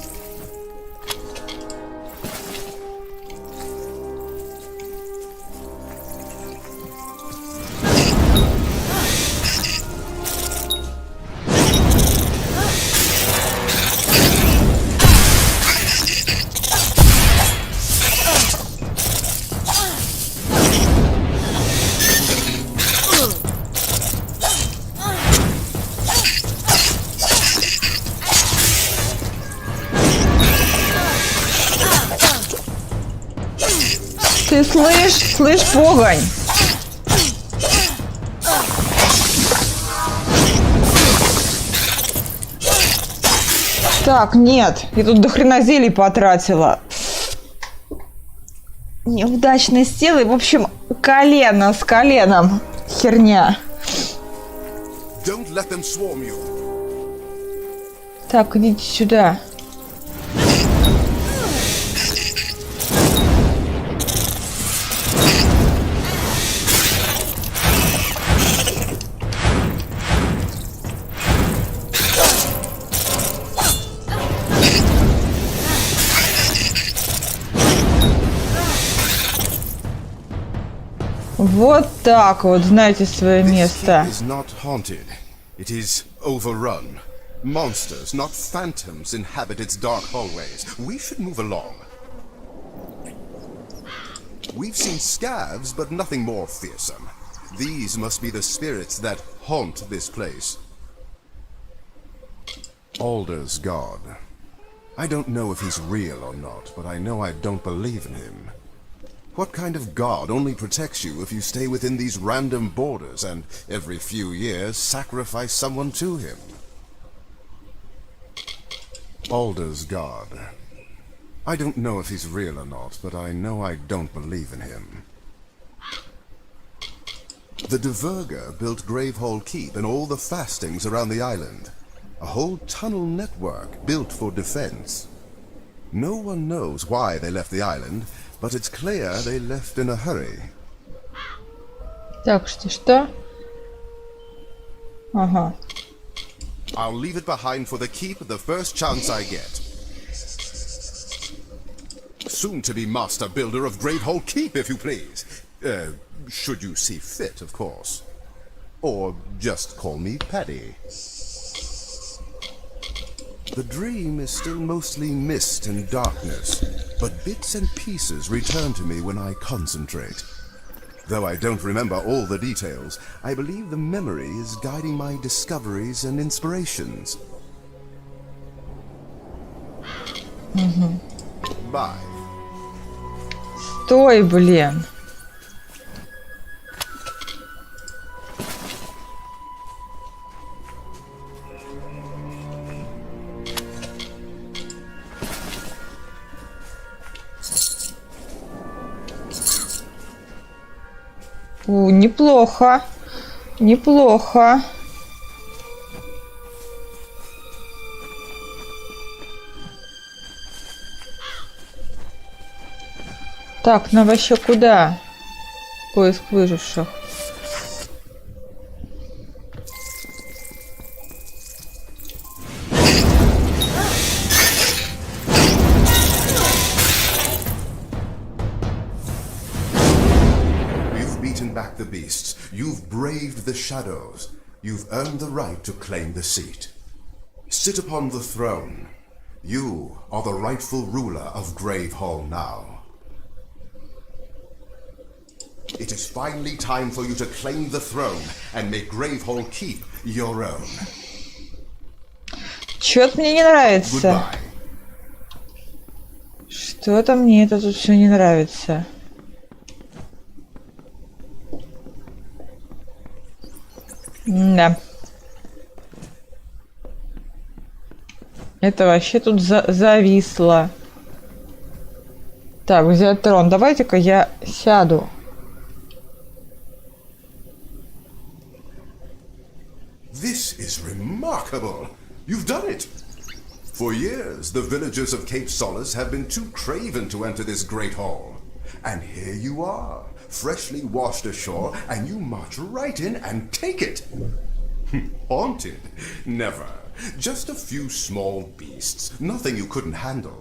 Ты слышь, погонь! Так, нет, я тут до хрена зелий потратила. Неудачно села, и, в общем, колено с коленом. Херня. Don't let them swarm you. Так, идите сюда. Вот так вот, знаете свое This место. keep is not haunted. It is overrun. Monsters, not phantoms, inhabit its dark hallways. We should move along. We've seen scavs, but nothing more fearsome. These must be the spirits that haunt this place. Alder's god. I don't know if he's real or not, but I know I don't believe in him. What kind of god only protects you if you stay within these random borders and every few years sacrifice someone to him? Alder's god. I don't know if he's real or not, but I know I don't believe in him. The Diverger built Gravehall Keep and all the fastings around the island. A whole tunnel network built for defense. No one knows why they left the island, but it's clear they left in a hurry. Так, что? Ага. I'll leave it behind for the keep the first chance I get. Soon to be master builder of Gravehall Keep, if you please. Should you see fit, of course. Or just call me Paddy. The dream is still mostly mist and darkness, but bits and pieces return to me when I concentrate. Though I don't remember all the details, I believe the memory is guiding my discoveries and inspirations. Bye. Стой, блин. Неплохо. Неплохо. Так, нам вообще куда? Поиск выживших. Back the beasts. You've braved the shadows. You've earned the right to claim the seat. Sit upon the throne. You are the rightful ruler of Gravehall now. It is finally time for you to claim the throne and make Gravehall Keep your own. Чё-то мне не нравится. Goodbye. Что-то мне это тут все не нравится. Да. Это вообще тут зависло. Так, взять трон. Давайте-ка я сяду. This is remarkable. You've done it. For years, the villagers of Cape Solace have been too craven to enter this great hall. And here you are, freshly washed ashore, and you march right in and take it. Haunted? Never. Just a few small beasts. Nothing you couldn't handle.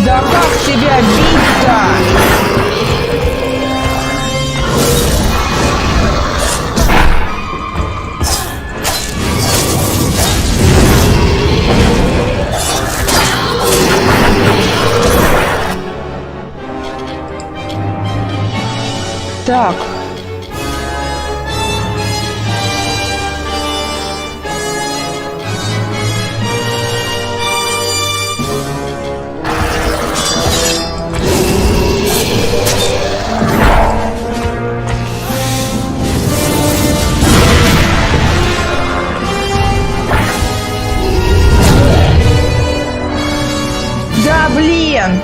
Да как тебя бить-то? Так. Да, блин!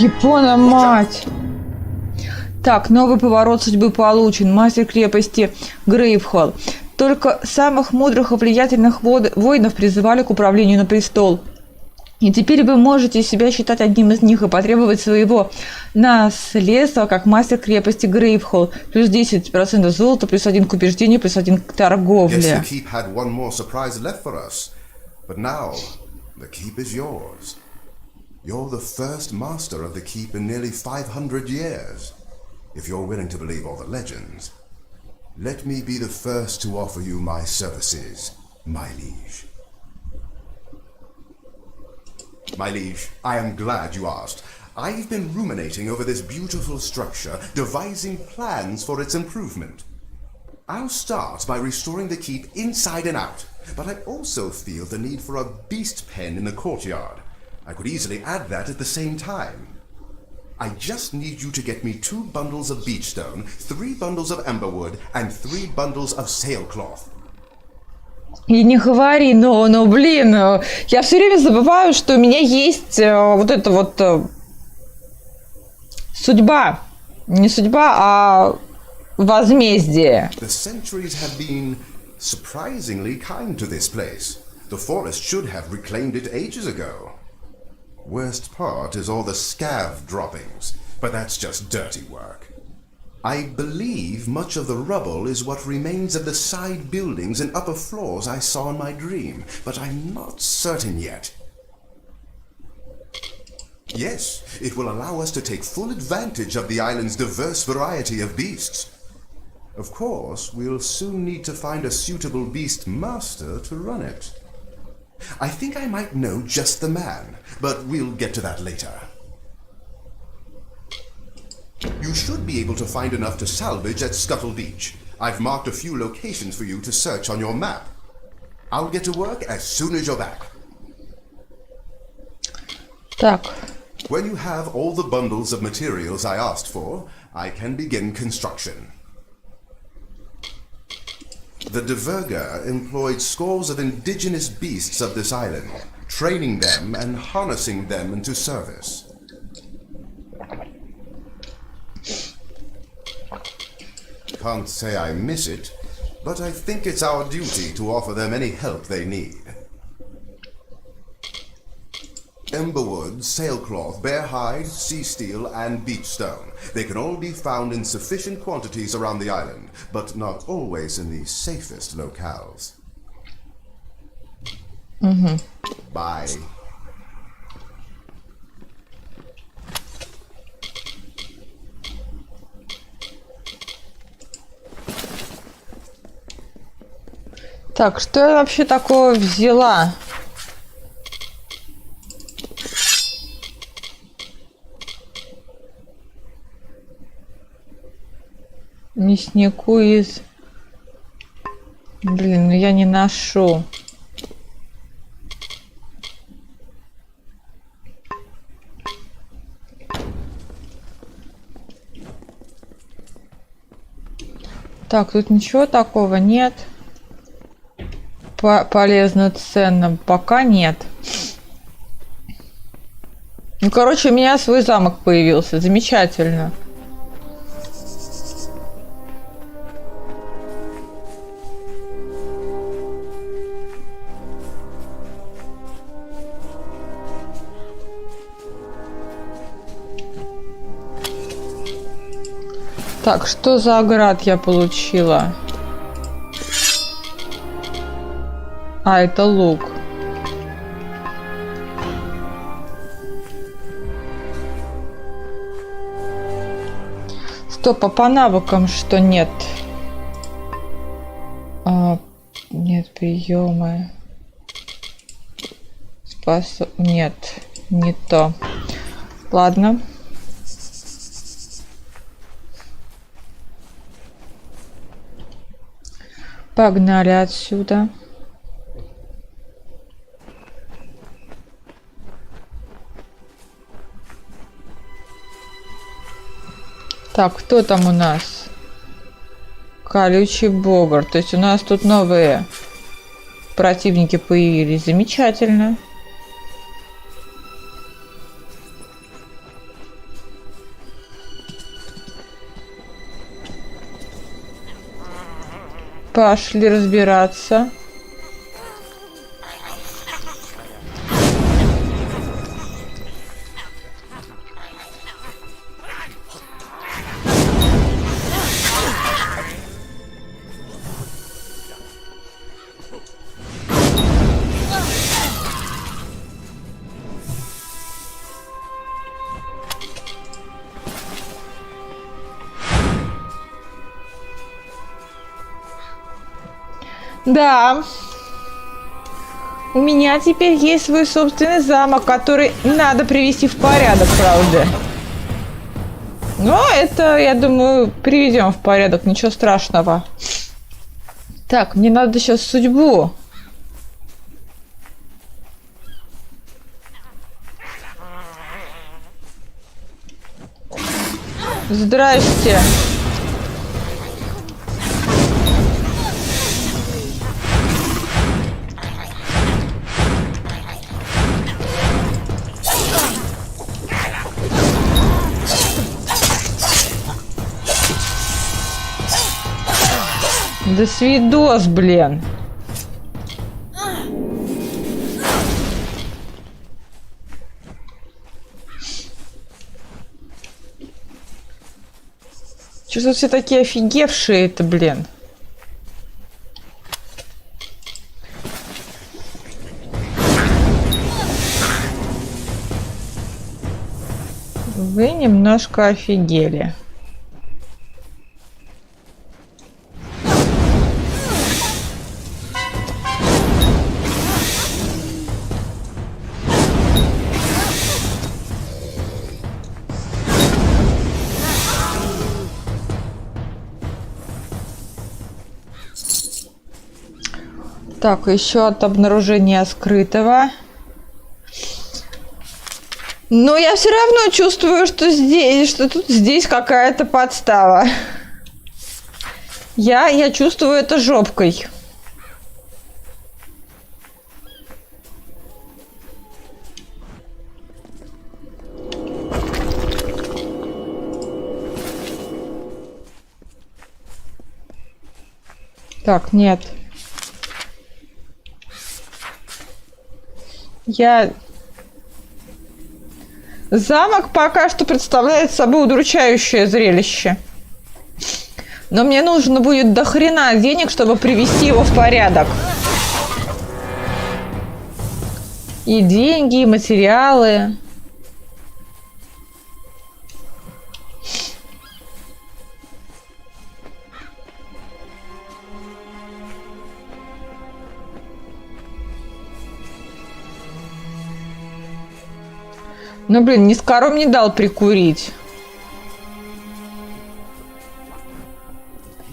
Япона мать! Так, новый поворот судьбы получен. Мастер крепости Грейвхолл. Только самых мудрых и влиятельных воинов призывали к управлению на престол. И теперь вы можете себя считать одним из них и потребовать своего наследства, как мастер крепости Грейвхолл. Плюс 10% золота, плюс 1 к убеждению, плюс 1 к торговле. Yes, the keep had one more surprise left for us. But now, the keep is yours. You're the first master of the keep in nearly 500 years. If you're willing to believe all the legends, let me be the first to offer you my services, my liege. My liege, I am glad you asked. I've been ruminating over this beautiful structure, devising plans for its improvement. I'll start by restoring the keep inside and out, but I also feel the need for a beast pen in the courtyard. I could easily add that at the same time. I just need you to get me 2 bundles of beechstone, 3 bundles of emberwood, and 3 bundles of sailcloth. И не говори, но, блин, я все время забываю, что у меня есть вот эта вот судьба. Не судьба, а возмездие. The centuries have been surprisingly kind to this place. The forest should have reclaimed it ages ago. Worst part is all the scav droppings, but that's just dirty work. I believe much of the rubble is what remains of the side buildings and upper floors I saw in my dream, but I'm not certain yet. Yes, it will allow us to take full advantage of the island's diverse variety of beasts. Of course, we'll soon need to find a suitable beast master to run it. I think I might know just the man, but we'll get to that later. You should be able to find enough to salvage at Scuttle Beach. I've marked a few locations for you to search on your map. I'll get to work as soon as you're back. Так. When you have all the bundles of materials I asked for, I can begin construction. The Diverger employed scores of indigenous beasts of this island, training them and harnessing them into service. Can't say I miss it, but I think it's our duty to offer them any help they need. Emberwood, sailcloth, bear hide, sea steel, and beach stone. They can all be found in sufficient quantities around the island, but not always in the safest locales. Bye. Так, что я вообще такого взяла? Мяснику из... Блин, ну я не ношу. Так, тут ничего такого нет. Полезно, ценно. Пока нет. Ну, короче, у меня свой замок появился. Замечательно. Так, что за оград я получила? А, это лук. Стоп, а по навыкам что нет? Нет, приемы. Нет, не то. Ладно. Погнали отсюда. Так, кто там у нас? Колючий богар. То есть у нас тут новые противники появились. Замечательно. Пошли разбираться. Да. У меня теперь есть свой собственный замок, который надо привести в порядок, правда. Но это, я думаю, приведем в порядок, ничего страшного. Так, мне надо сейчас судьбу. Здрасте. До свидос, блин. Что-то все такие офигевшие-то, блин. Вы немножко офигели. Так, еще от обнаружения скрытого. Но я все равно чувствую, что здесь какая-то подстава. Я чувствую это жопкой. Так, нет. Замок пока что представляет собой удручающее зрелище. Но мне нужно будет до хрена денег, чтобы привести его в порядок. И деньги, и материалы. Ну, блин, ни с кором не дал прикурить.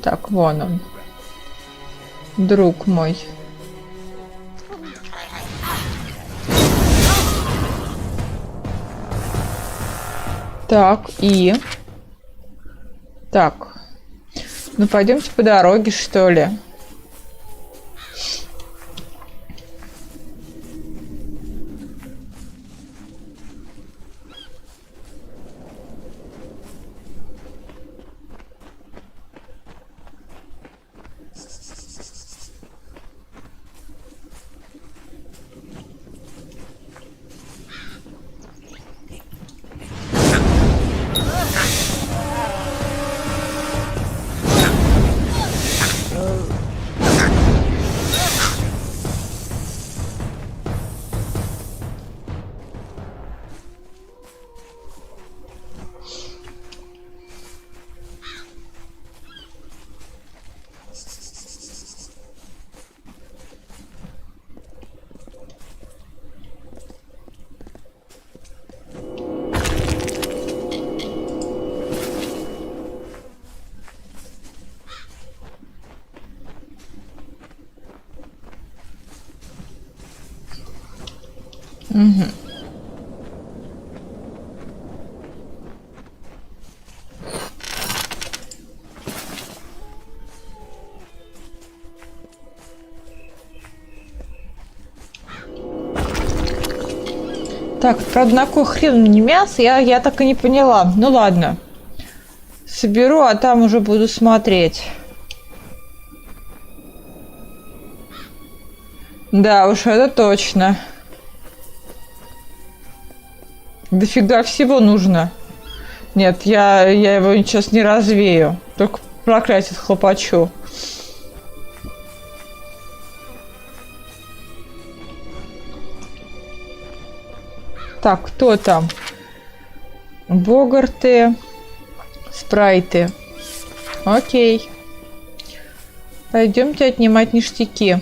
Так, вон он. Друг мой. Так, и... Так. Ну, пойдемте по дороге, что ли. Угу. Так, правда, на кой хрен не мясо, я так и не поняла. Ну ладно. Соберу, а там уже буду смотреть. Да уж, это точно. Дофига всего нужно. Нет, я его сейчас не развею. Только проклятие схлопочу. Так, кто там? Богарты, спрайты. Окей. Пойдемте отнимать ништяки.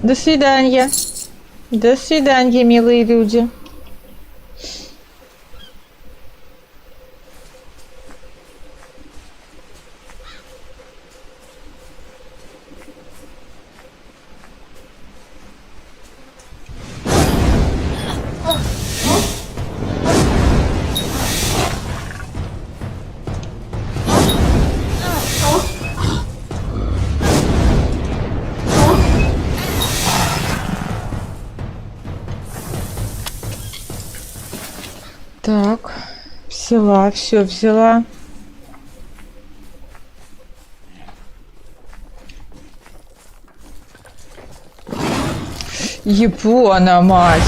До свидания. До свидания, милые люди. Так, взяла, все взяла. Япона, мать.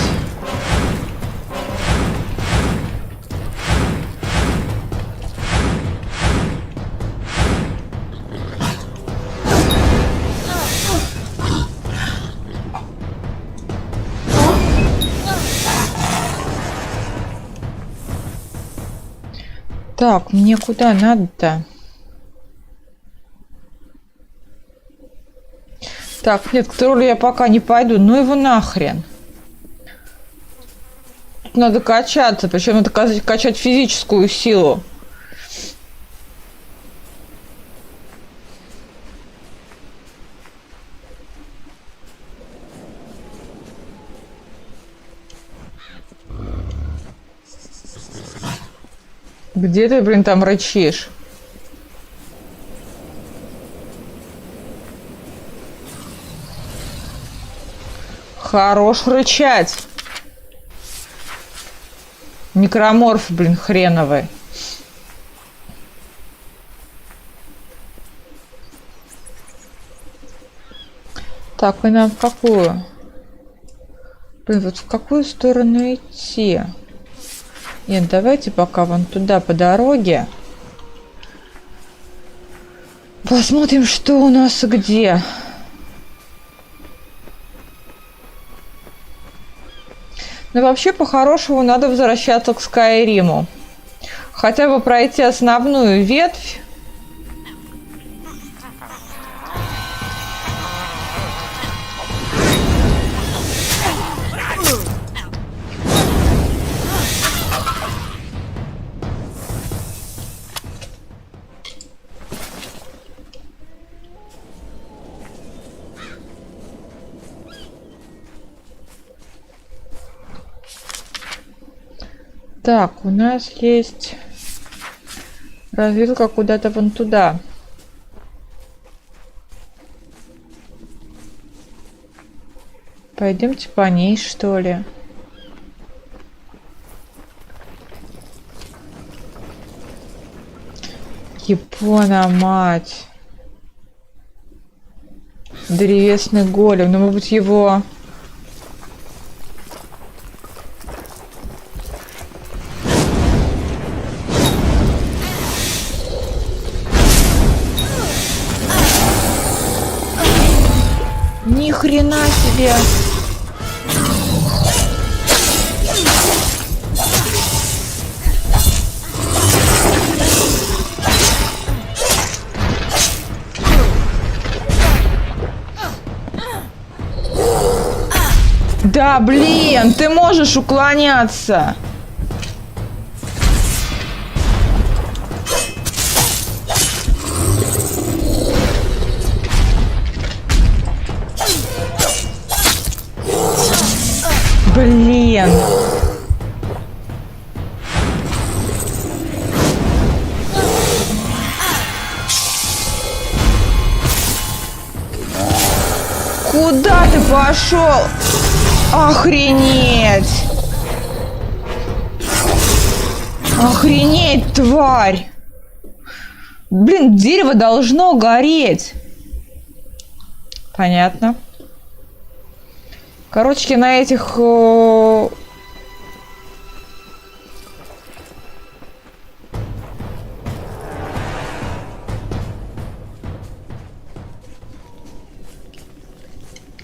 Так, мне куда надо-то? Так, нет, к троллю я пока не пойду. Ну его нахрен. Тут надо качаться, причем надо качать физическую силу. Где ты, блин, там рычишь? Хорош рычать. Некроморф, блин, хреновый. Так, и нам в какую? Блин, вот в какую сторону идти? Нет, давайте пока вон туда по дороге. Посмотрим, что у нас и где. Но вообще, по-хорошему, надо возвращаться к Скайриму. Хотя бы пройти основную ветвь. Так, у нас есть развилка куда-то вон туда. Пойдемте по ней, что ли. Япона, мать. Древесный голем. Ну, может быть, его... Ни хрена себе. Да, блин, ты можешь уклоняться. Блин. Куда ты пошел? Охренеть! Охренеть, тварь! Блин, дерево должно гореть. Понятно. Короче, на этих...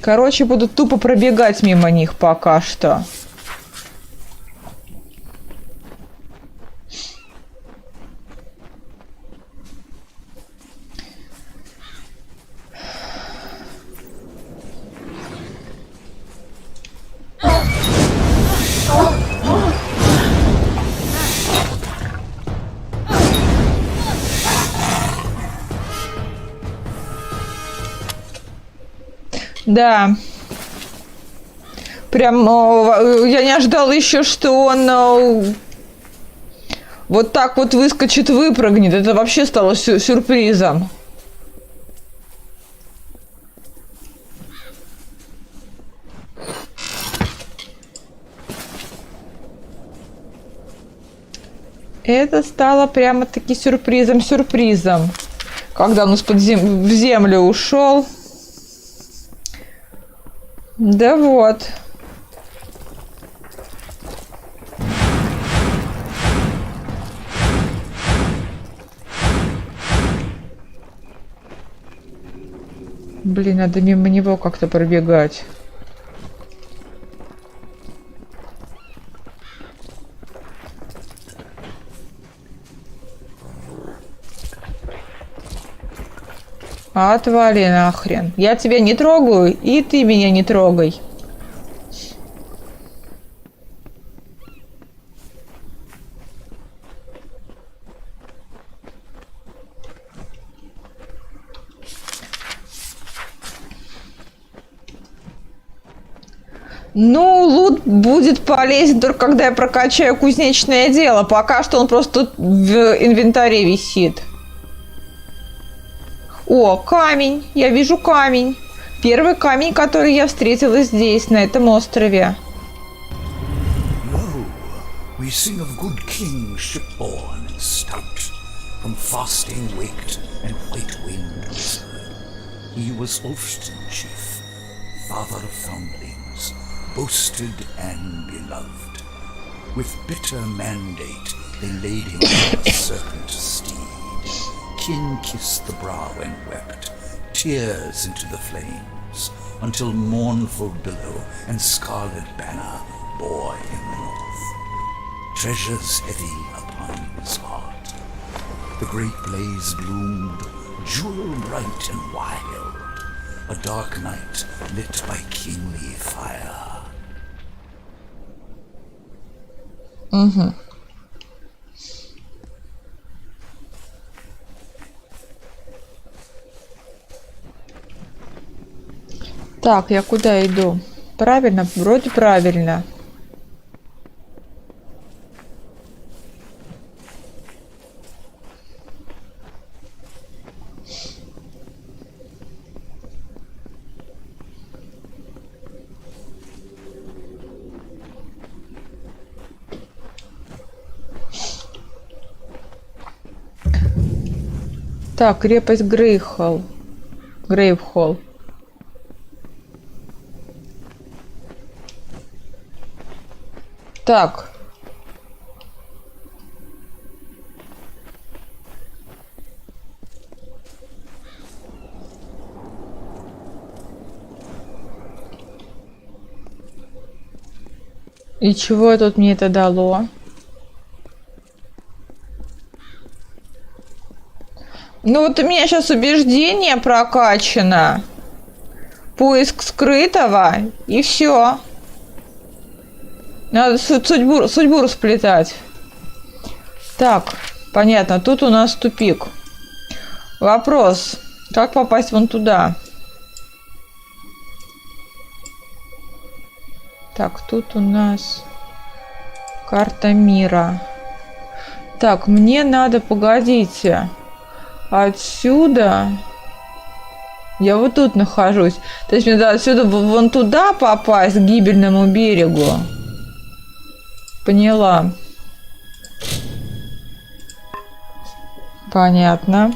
Короче, буду тупо пробегать мимо них пока что. Да. Прям я не ожидала еще, что он вот так вот выскочит, выпрыгнет. Это вообще стало сюрпризом. Это стало прямо-таки сюрпризом. Когда он в землю ушел. Да вот. Блин, надо мимо него как-то пробегать. Отвали нахрен. Я тебя не трогаю, и ты меня не трогай. Ну, лут будет полезен только когда я прокачаю кузнечное дело. Пока что он просто тут в инвентаре висит. О, камень. Я вижу камень. Первый камень, который я встретила здесь, на этом острове. Lo, we sing of good kings shipborne and stout, from fasting waked and white winged whispered. He was Ulfston chief, father of foundlings, boasted and beloved. With bitter mandate they laid him on a serpent steed. Kin kissed the brow and wept, tears into the flames, until mournful billow and scarlet banner bore him north. Treasures heavy upon his heart. The great blaze bloomed, jewel bright and wild, a dark night lit by kingly fire. Угу. Так, я куда иду? Правильно? Вроде правильно. Так, крепость Грейвхолл. Так. И чего тут мне это дало? Ну вот у меня сейчас убеждение прокачано. Поиск скрытого и все. Надо судьбу расплетать. Так, понятно. Тут у нас тупик. Вопрос. Как попасть вон туда? Так, тут у нас карта мира. Так, мне надо, погодите. Отсюда... Я вот тут нахожусь. То есть мне надо отсюда вон туда попасть, к гибельному берегу. Поняла. Понятно.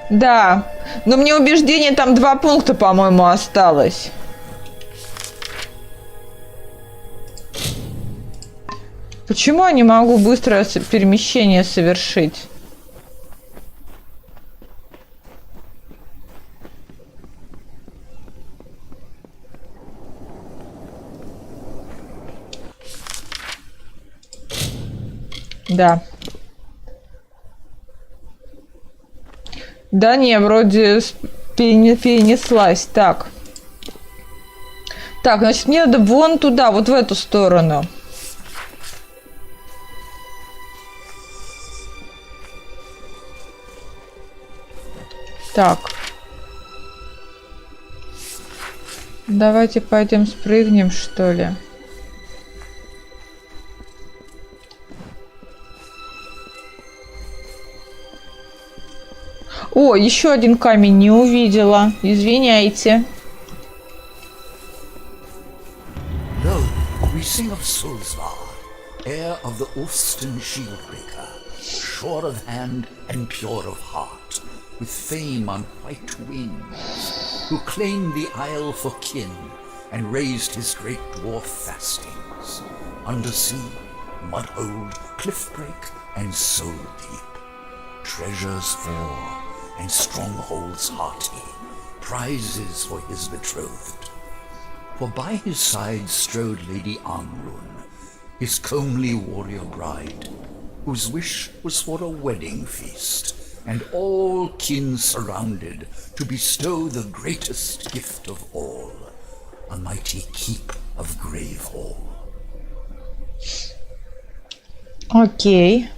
Да. Но мне убеждение там 2 пункта, по-моему, осталось. Почему я не могу быстрое перемещение совершить? Да. Да не, вроде перенеслась. Так. Так, значит, мне надо вон туда, вот в эту сторону. Так. Давайте пойдем спрыгнем, что ли. О, еще один камень не увидела. Извиняйте. Lo, we sing of Solsvar, heir of the Ulfston Shieldbreaker, sure of hand and pure of heart, with fame on white wings, who claimed the isle for kin and raised his great dwarf fastings, undersea, mud-hold, cliff-break, and soul-deep, treasures for and strongholds hearty, prizes for his betrothed. For by his side strode Lady Angrun, his comely warrior bride, whose wish was for a wedding feast, and all kin surrounded to bestow the greatest gift of all, a mighty keep of Grave Hall. Окей.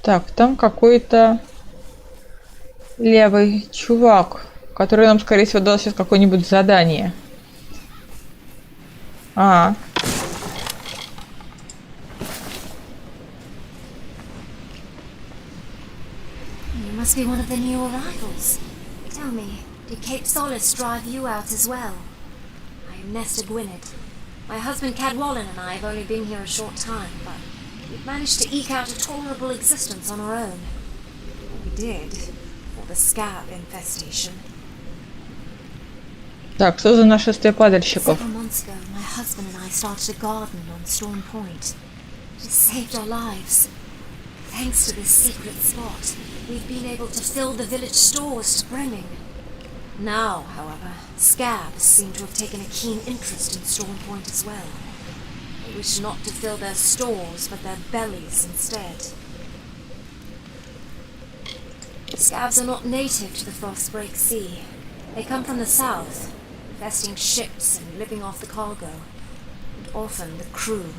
Так, там какой-то левый чувак, который нам, скорее всего, даст сейчас какое-нибудь задание. А. You must be one of the new arrivals. Tell me, did Cape Solace drive you out as well? I am Nesta Gwynnett. My husband Cadwallon and I have only been here a short time, but we've managed to eke out a tolerable existence on our own. We did, for the scab infestation. Так, что за нашествие падальщиков? Several months ago, my husband and I started a garden on Storm Point. It has saved our lives. Thanks to this secret spot, we've been able to fill the village stores to brimming. Now, however, scabs seem to have taken a keen interest in Storm Point as well. They wish not to fill their stores, but their bellies instead. Scabs are not native to the Frostbreak Sea. They come from the south, infesting ships and living off the cargo, and often the crew.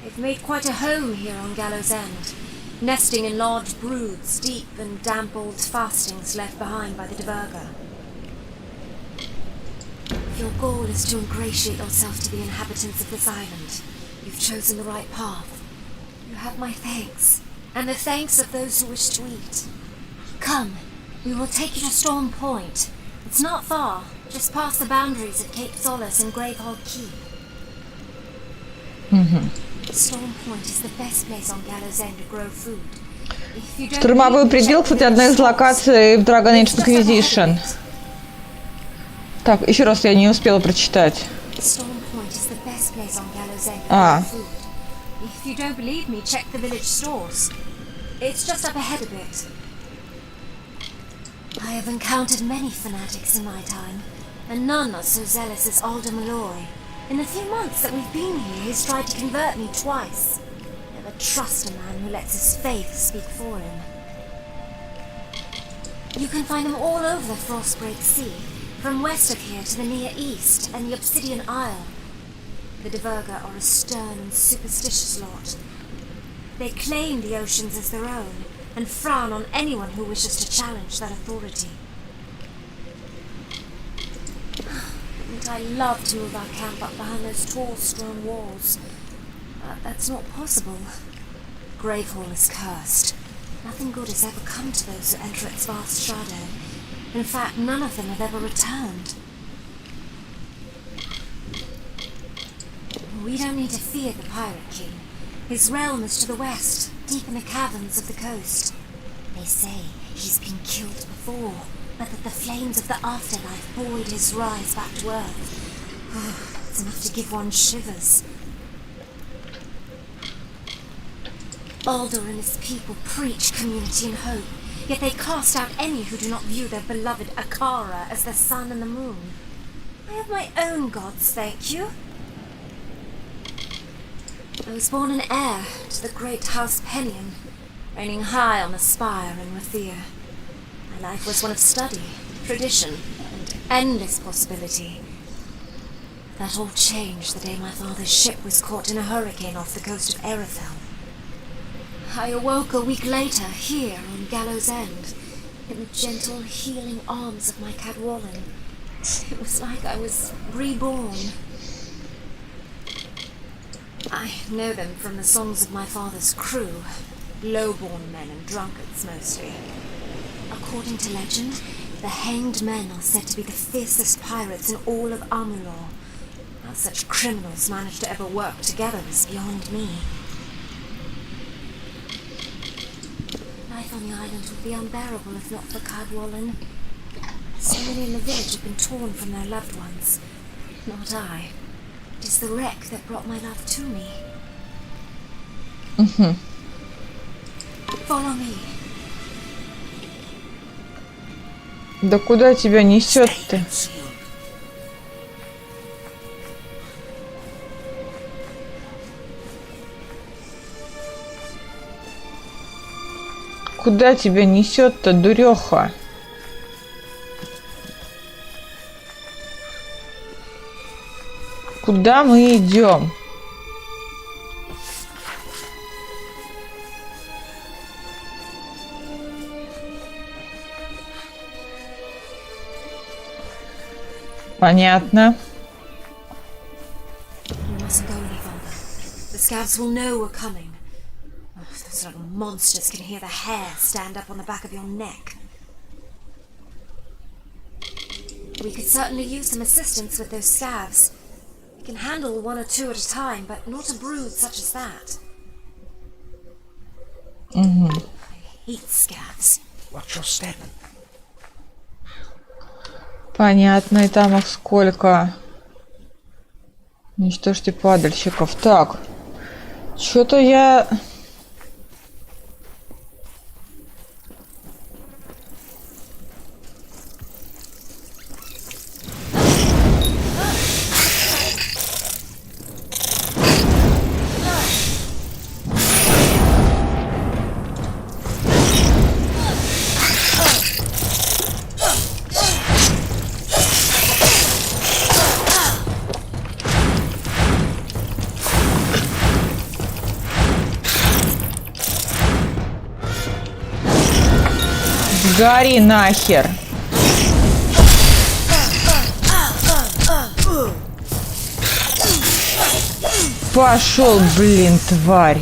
They've made quite a home here on Gallows End, nesting in large broods deep in damp old fastings left behind by the Diverger. If your goal is to ingratiate yourself to the inhabitants of this island, you've chosen the right path. You have my thanks, and the thanks of those who wish to eat. Come, we will take you to Storm Point. It's not far, just past the boundaries of Cape Solace and Gravehold Keep. Storm Point is the best place on Gallows End to grow food. If you don't Штурмовой believe me, предел, check кстати, the одна из village локаций в Dragon Age stores. It's just up ahead Inquisition. of it. Так, еще раз я не успела прочитать. Storm Point is the best place on Gallows End to Ah. grow food. If you don't believe me, check the village stores. It's just up ahead a bit. I have encountered many fanatics in my time, and none are so zealous as Alder Malloy. In the few months that we've been here, he's tried to convert me twice. Never trust a man who lets his faith speak for him. You can find them all over the Frostbreak Sea, from west of here to the Near East and the Obsidian Isle. The Diverga are a stern and superstitious lot. They claim the oceans as their own, and frown on anyone who wishes to challenge that authority. And I love to move our camp up behind those tall stone walls, but that's not possible. Gravehall is cursed. Nothing good has ever come to those who enter its vast shadow. In fact, none of them have ever returned. We don't need to fear the Pirate King. His realm is to the west, deep in the caverns of the coast. They say he's been killed before, but that the flames of the afterlife buoyed his rise back to Earth. It's enough to give one shivers. Alder and his people preach community and hope, yet they cast out any who do not view their beloved Akara as the sun and the moon. I have my own gods, thank you. I was born an heir to the great House Penion, reigning high on the spire in Rathir. My life was one of study, tradition, and endless possibility. That all changed the day my father's ship was caught in a hurricane off the coast of Erethel. I awoke a week later, here on Gallows End, in the gentle, healing arms of my Cadwallon. It was like I was reborn. I know them from the songs of my father's crew, low-born men and drunkards mostly. According to legend, the hanged men are said to be the fiercest pirates in all of Amalur. How such criminals manage to ever work together is beyond me. Life on the island would be unbearable if not for Cadwallon. So many in the village have been torn from their loved ones. Not I. It is the wreck that brought my love to me. Follow me. Да куда тебя несет-то? Куда тебя несет-то, дуреха? Куда мы идем? Понятно. We mustn't go any further. The scouts will know we're coming. Oh, those little monsters can hear the hair stand up on the back of your neck. We could certainly use some assistance with those scavs. We can handle one or two at a time, but not a brood such as that. I hate scavs. Watch your step. Понятно, и там их сколько. Уничтожьте падальщиков. Так, что-то я... Гори нахер. Пошел, блин, тварь.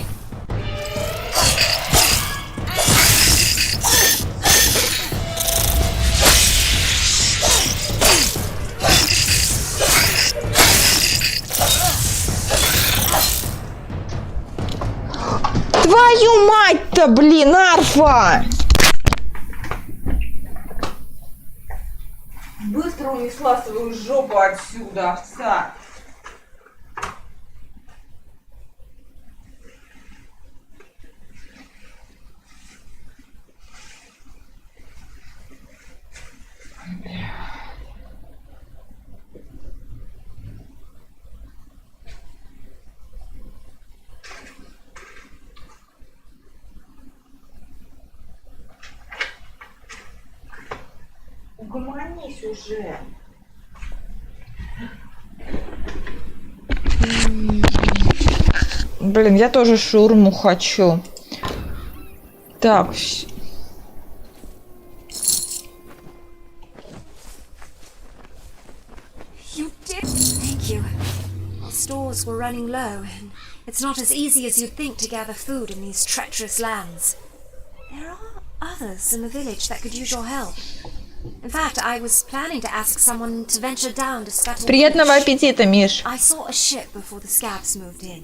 Твою мать-то, блин, арфа! Быстро унесла свою жопу отсюда, овца. угомонись уже. Блин, я тоже шаурму хочу. Так. You did. Thank you. Our stores were running low, and it's not as easy as you'd think to gather food in these treacherous lands. There are others in the village that could use your help. In fact, I was planning to ask someone to venture down to scuttle. Приятного аппетита, Миш. I saw a ship before the scabs moved in.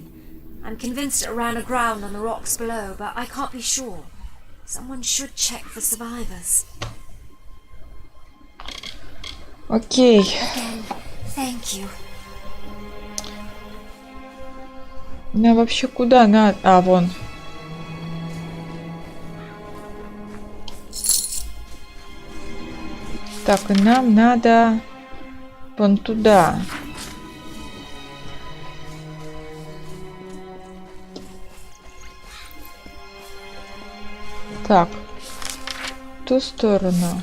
I'm convinced it ran aground on the rocks below, but I can't be sure. Someone should check for survivors. Окей. Again, thank you. Ну, вообще, куда надо? А, вон. Так, и нам надо вон туда. Так, в ту сторону.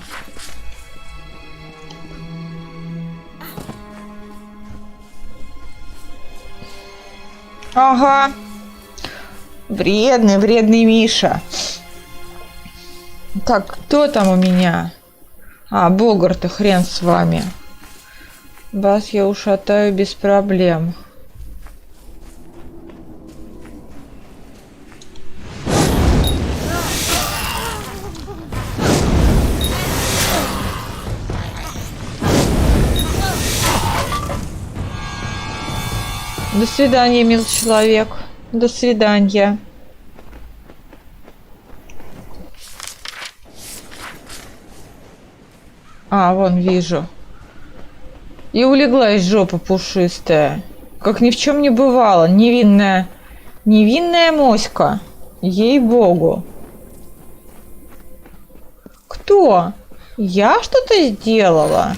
Ага. Вредный, вредный Миша. Так, кто там у меня? А, Богарт, и хрен с вами. Вас я ушатаю без проблем. До свидания, мил человек. До свидания. А, вон, вижу. И улеглась жопа пушистая. Как ни в чем не бывало. Невинная. Невинная моська. Ей-богу. Кто? Я что-то сделала?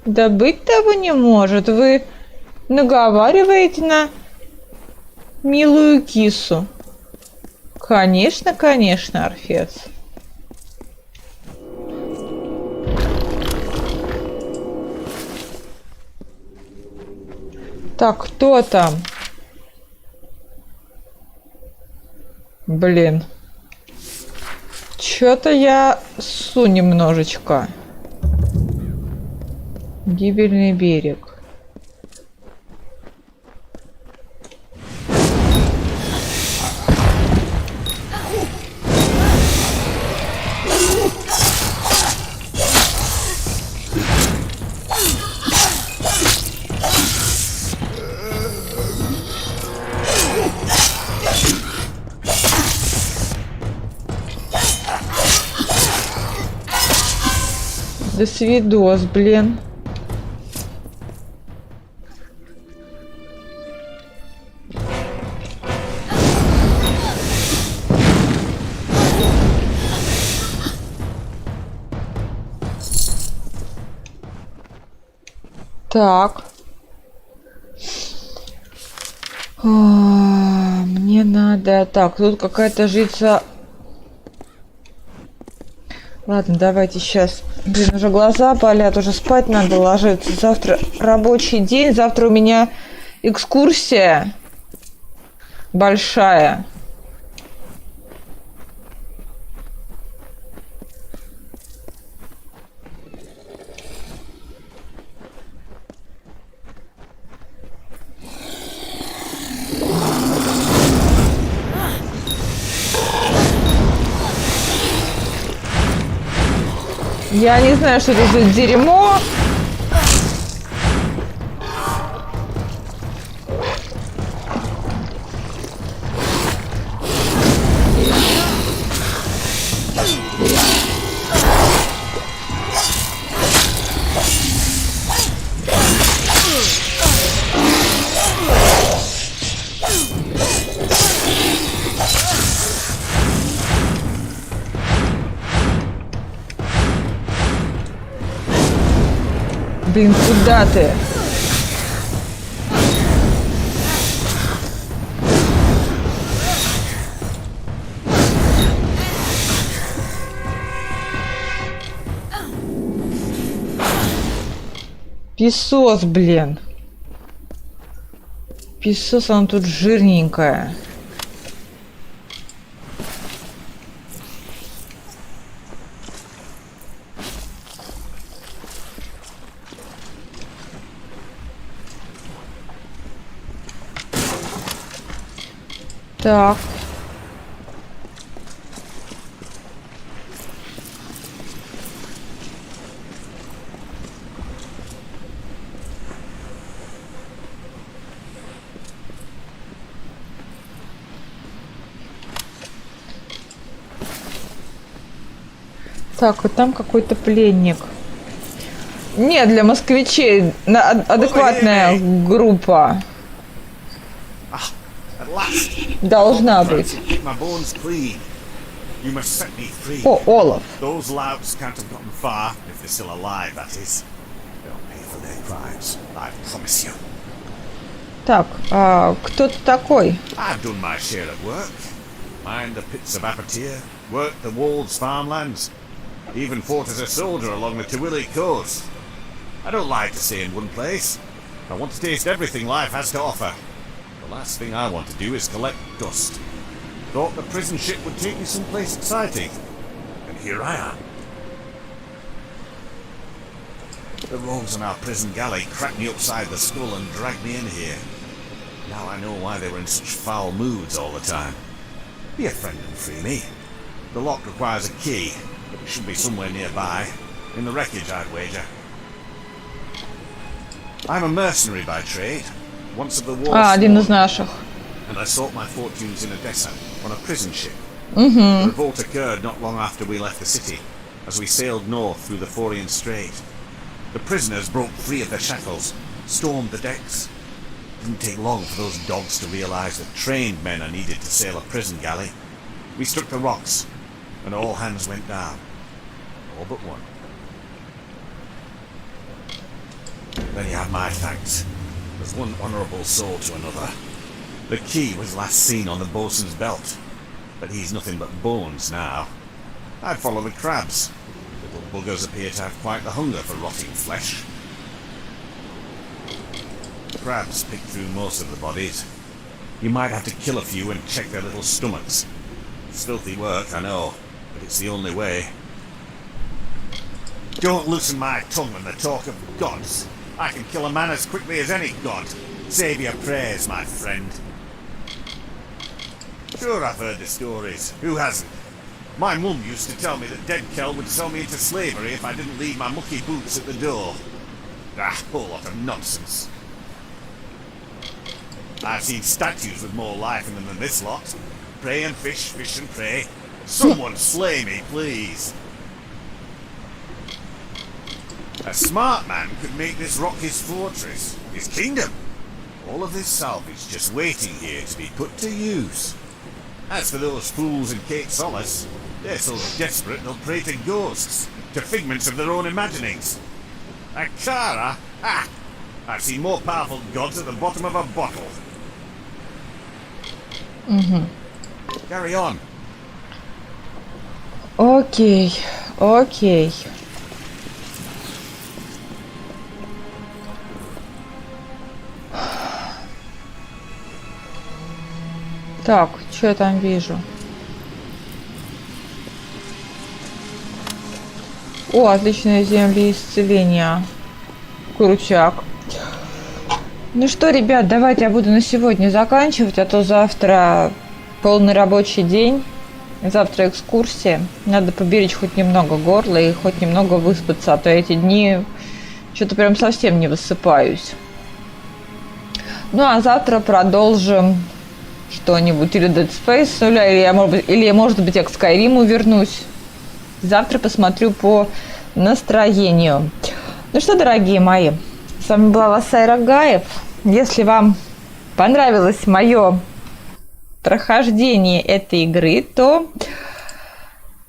Да быть того не может. Вы наговариваете на милую кису. Конечно, конечно, Орфец. Так, кто там? Блин. Чё-то я ссу немножечко. Гибельный берег. До свидос, блин. Так. Мне надо... Так, тут какая-то жрица... Ладно, давайте сейчас. Блин, уже глаза болят, уже спать надо ложиться. Завтра рабочий день, завтра у меня экскурсия большая. Я не знаю, что это за дерьмо. Блин, куда ты? Песос, блин. Песос, она тут жирненькая. Так. Так, вот там какой-то пленник. Нет, для москвичей адекватная группа. Должна быть. О, Олаф. Так, а кто ты такой? Even fought as a soldier along the Tawili coast. I don't like to stay in one place. I want to taste everything life has to offer. The last thing I want to do is collect dust. Thought the prison ship would take me someplace exciting. And here I am. The rogues on our prison galley cracked me upside the skull and dragged me in here. Now I know why they were in such foul moods all the time. Be a friend and free me. The lock requires a key. But it should be somewhere nearby. In the wreckage, I'd wager. I'm a mercenary by trade. Once of the war. Один из наших. And I sought my fortunes in Odessa on a prison ship. The revolt occurred not long after we left the city, as we sailed north through the Phorian Strait. The prisoners broke free of their shackles, stormed the decks. It didn't take long for those dogs to realize that trained men are needed to sail a prison galley. We struck the rocks, and all hands went down. All but one. Then you have my thanks. There's one honourable soul to another. The key was last seen on the boatswain's belt, but he's nothing but bones now. I'd follow the crabs. Little buggers appear to have quite the hunger for rotting flesh. Crabs pick through most of the bodies. You might have to kill a few and check their little stomachs. It's filthy work, I know, but it's the only way. Don't loosen my tongue when they talk of gods. I can kill a man as quickly as any god. Save your prayers, my friend. Sure, I've heard the stories. Who hasn't? My mum used to tell me that Dead Kel would sell me into slavery if I didn't leave my mucky boots at the door. Ah, a whole lot of nonsense. I've seen statues with more life in them than this lot. Pray and fish, fish and pray. Someone slay me, please. A smart man could make this rock his fortress, his kingdom. All of this salvage just waiting here to be put to use. As for those fools in Cape Solace, they're so desperate they'll pray to ghosts, to figments of their own imaginings. Akara? Ha! I've seen more powerful gods at the bottom of a bottle. Carry on. Окей, окей. Так, что я там вижу? О, отличные земли исцеления. Кручак. Ну что, ребят, давайте я буду на сегодня заканчивать, а то завтра полный рабочий день. Завтра экскурсия. Надо поберечь хоть немного горла и хоть немного выспаться, а то эти дни что-то прям совсем не высыпаюсь. Ну а завтра продолжим что-нибудь, или Dead Space, или может быть я к Скайриму вернусь. Завтра посмотрю по настроению. Ну что, дорогие мои, с вами была Васайра Гаев. Если вам понравилось мое прохождение этой игры, то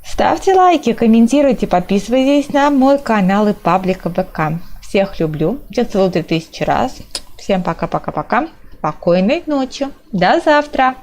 ставьте лайки, комментируйте, подписывайтесь на мой канал и паблик ВК. Всех люблю, всех целую 3000 раз. Всем пока-пока-пока. Спокойной ночи. До завтра.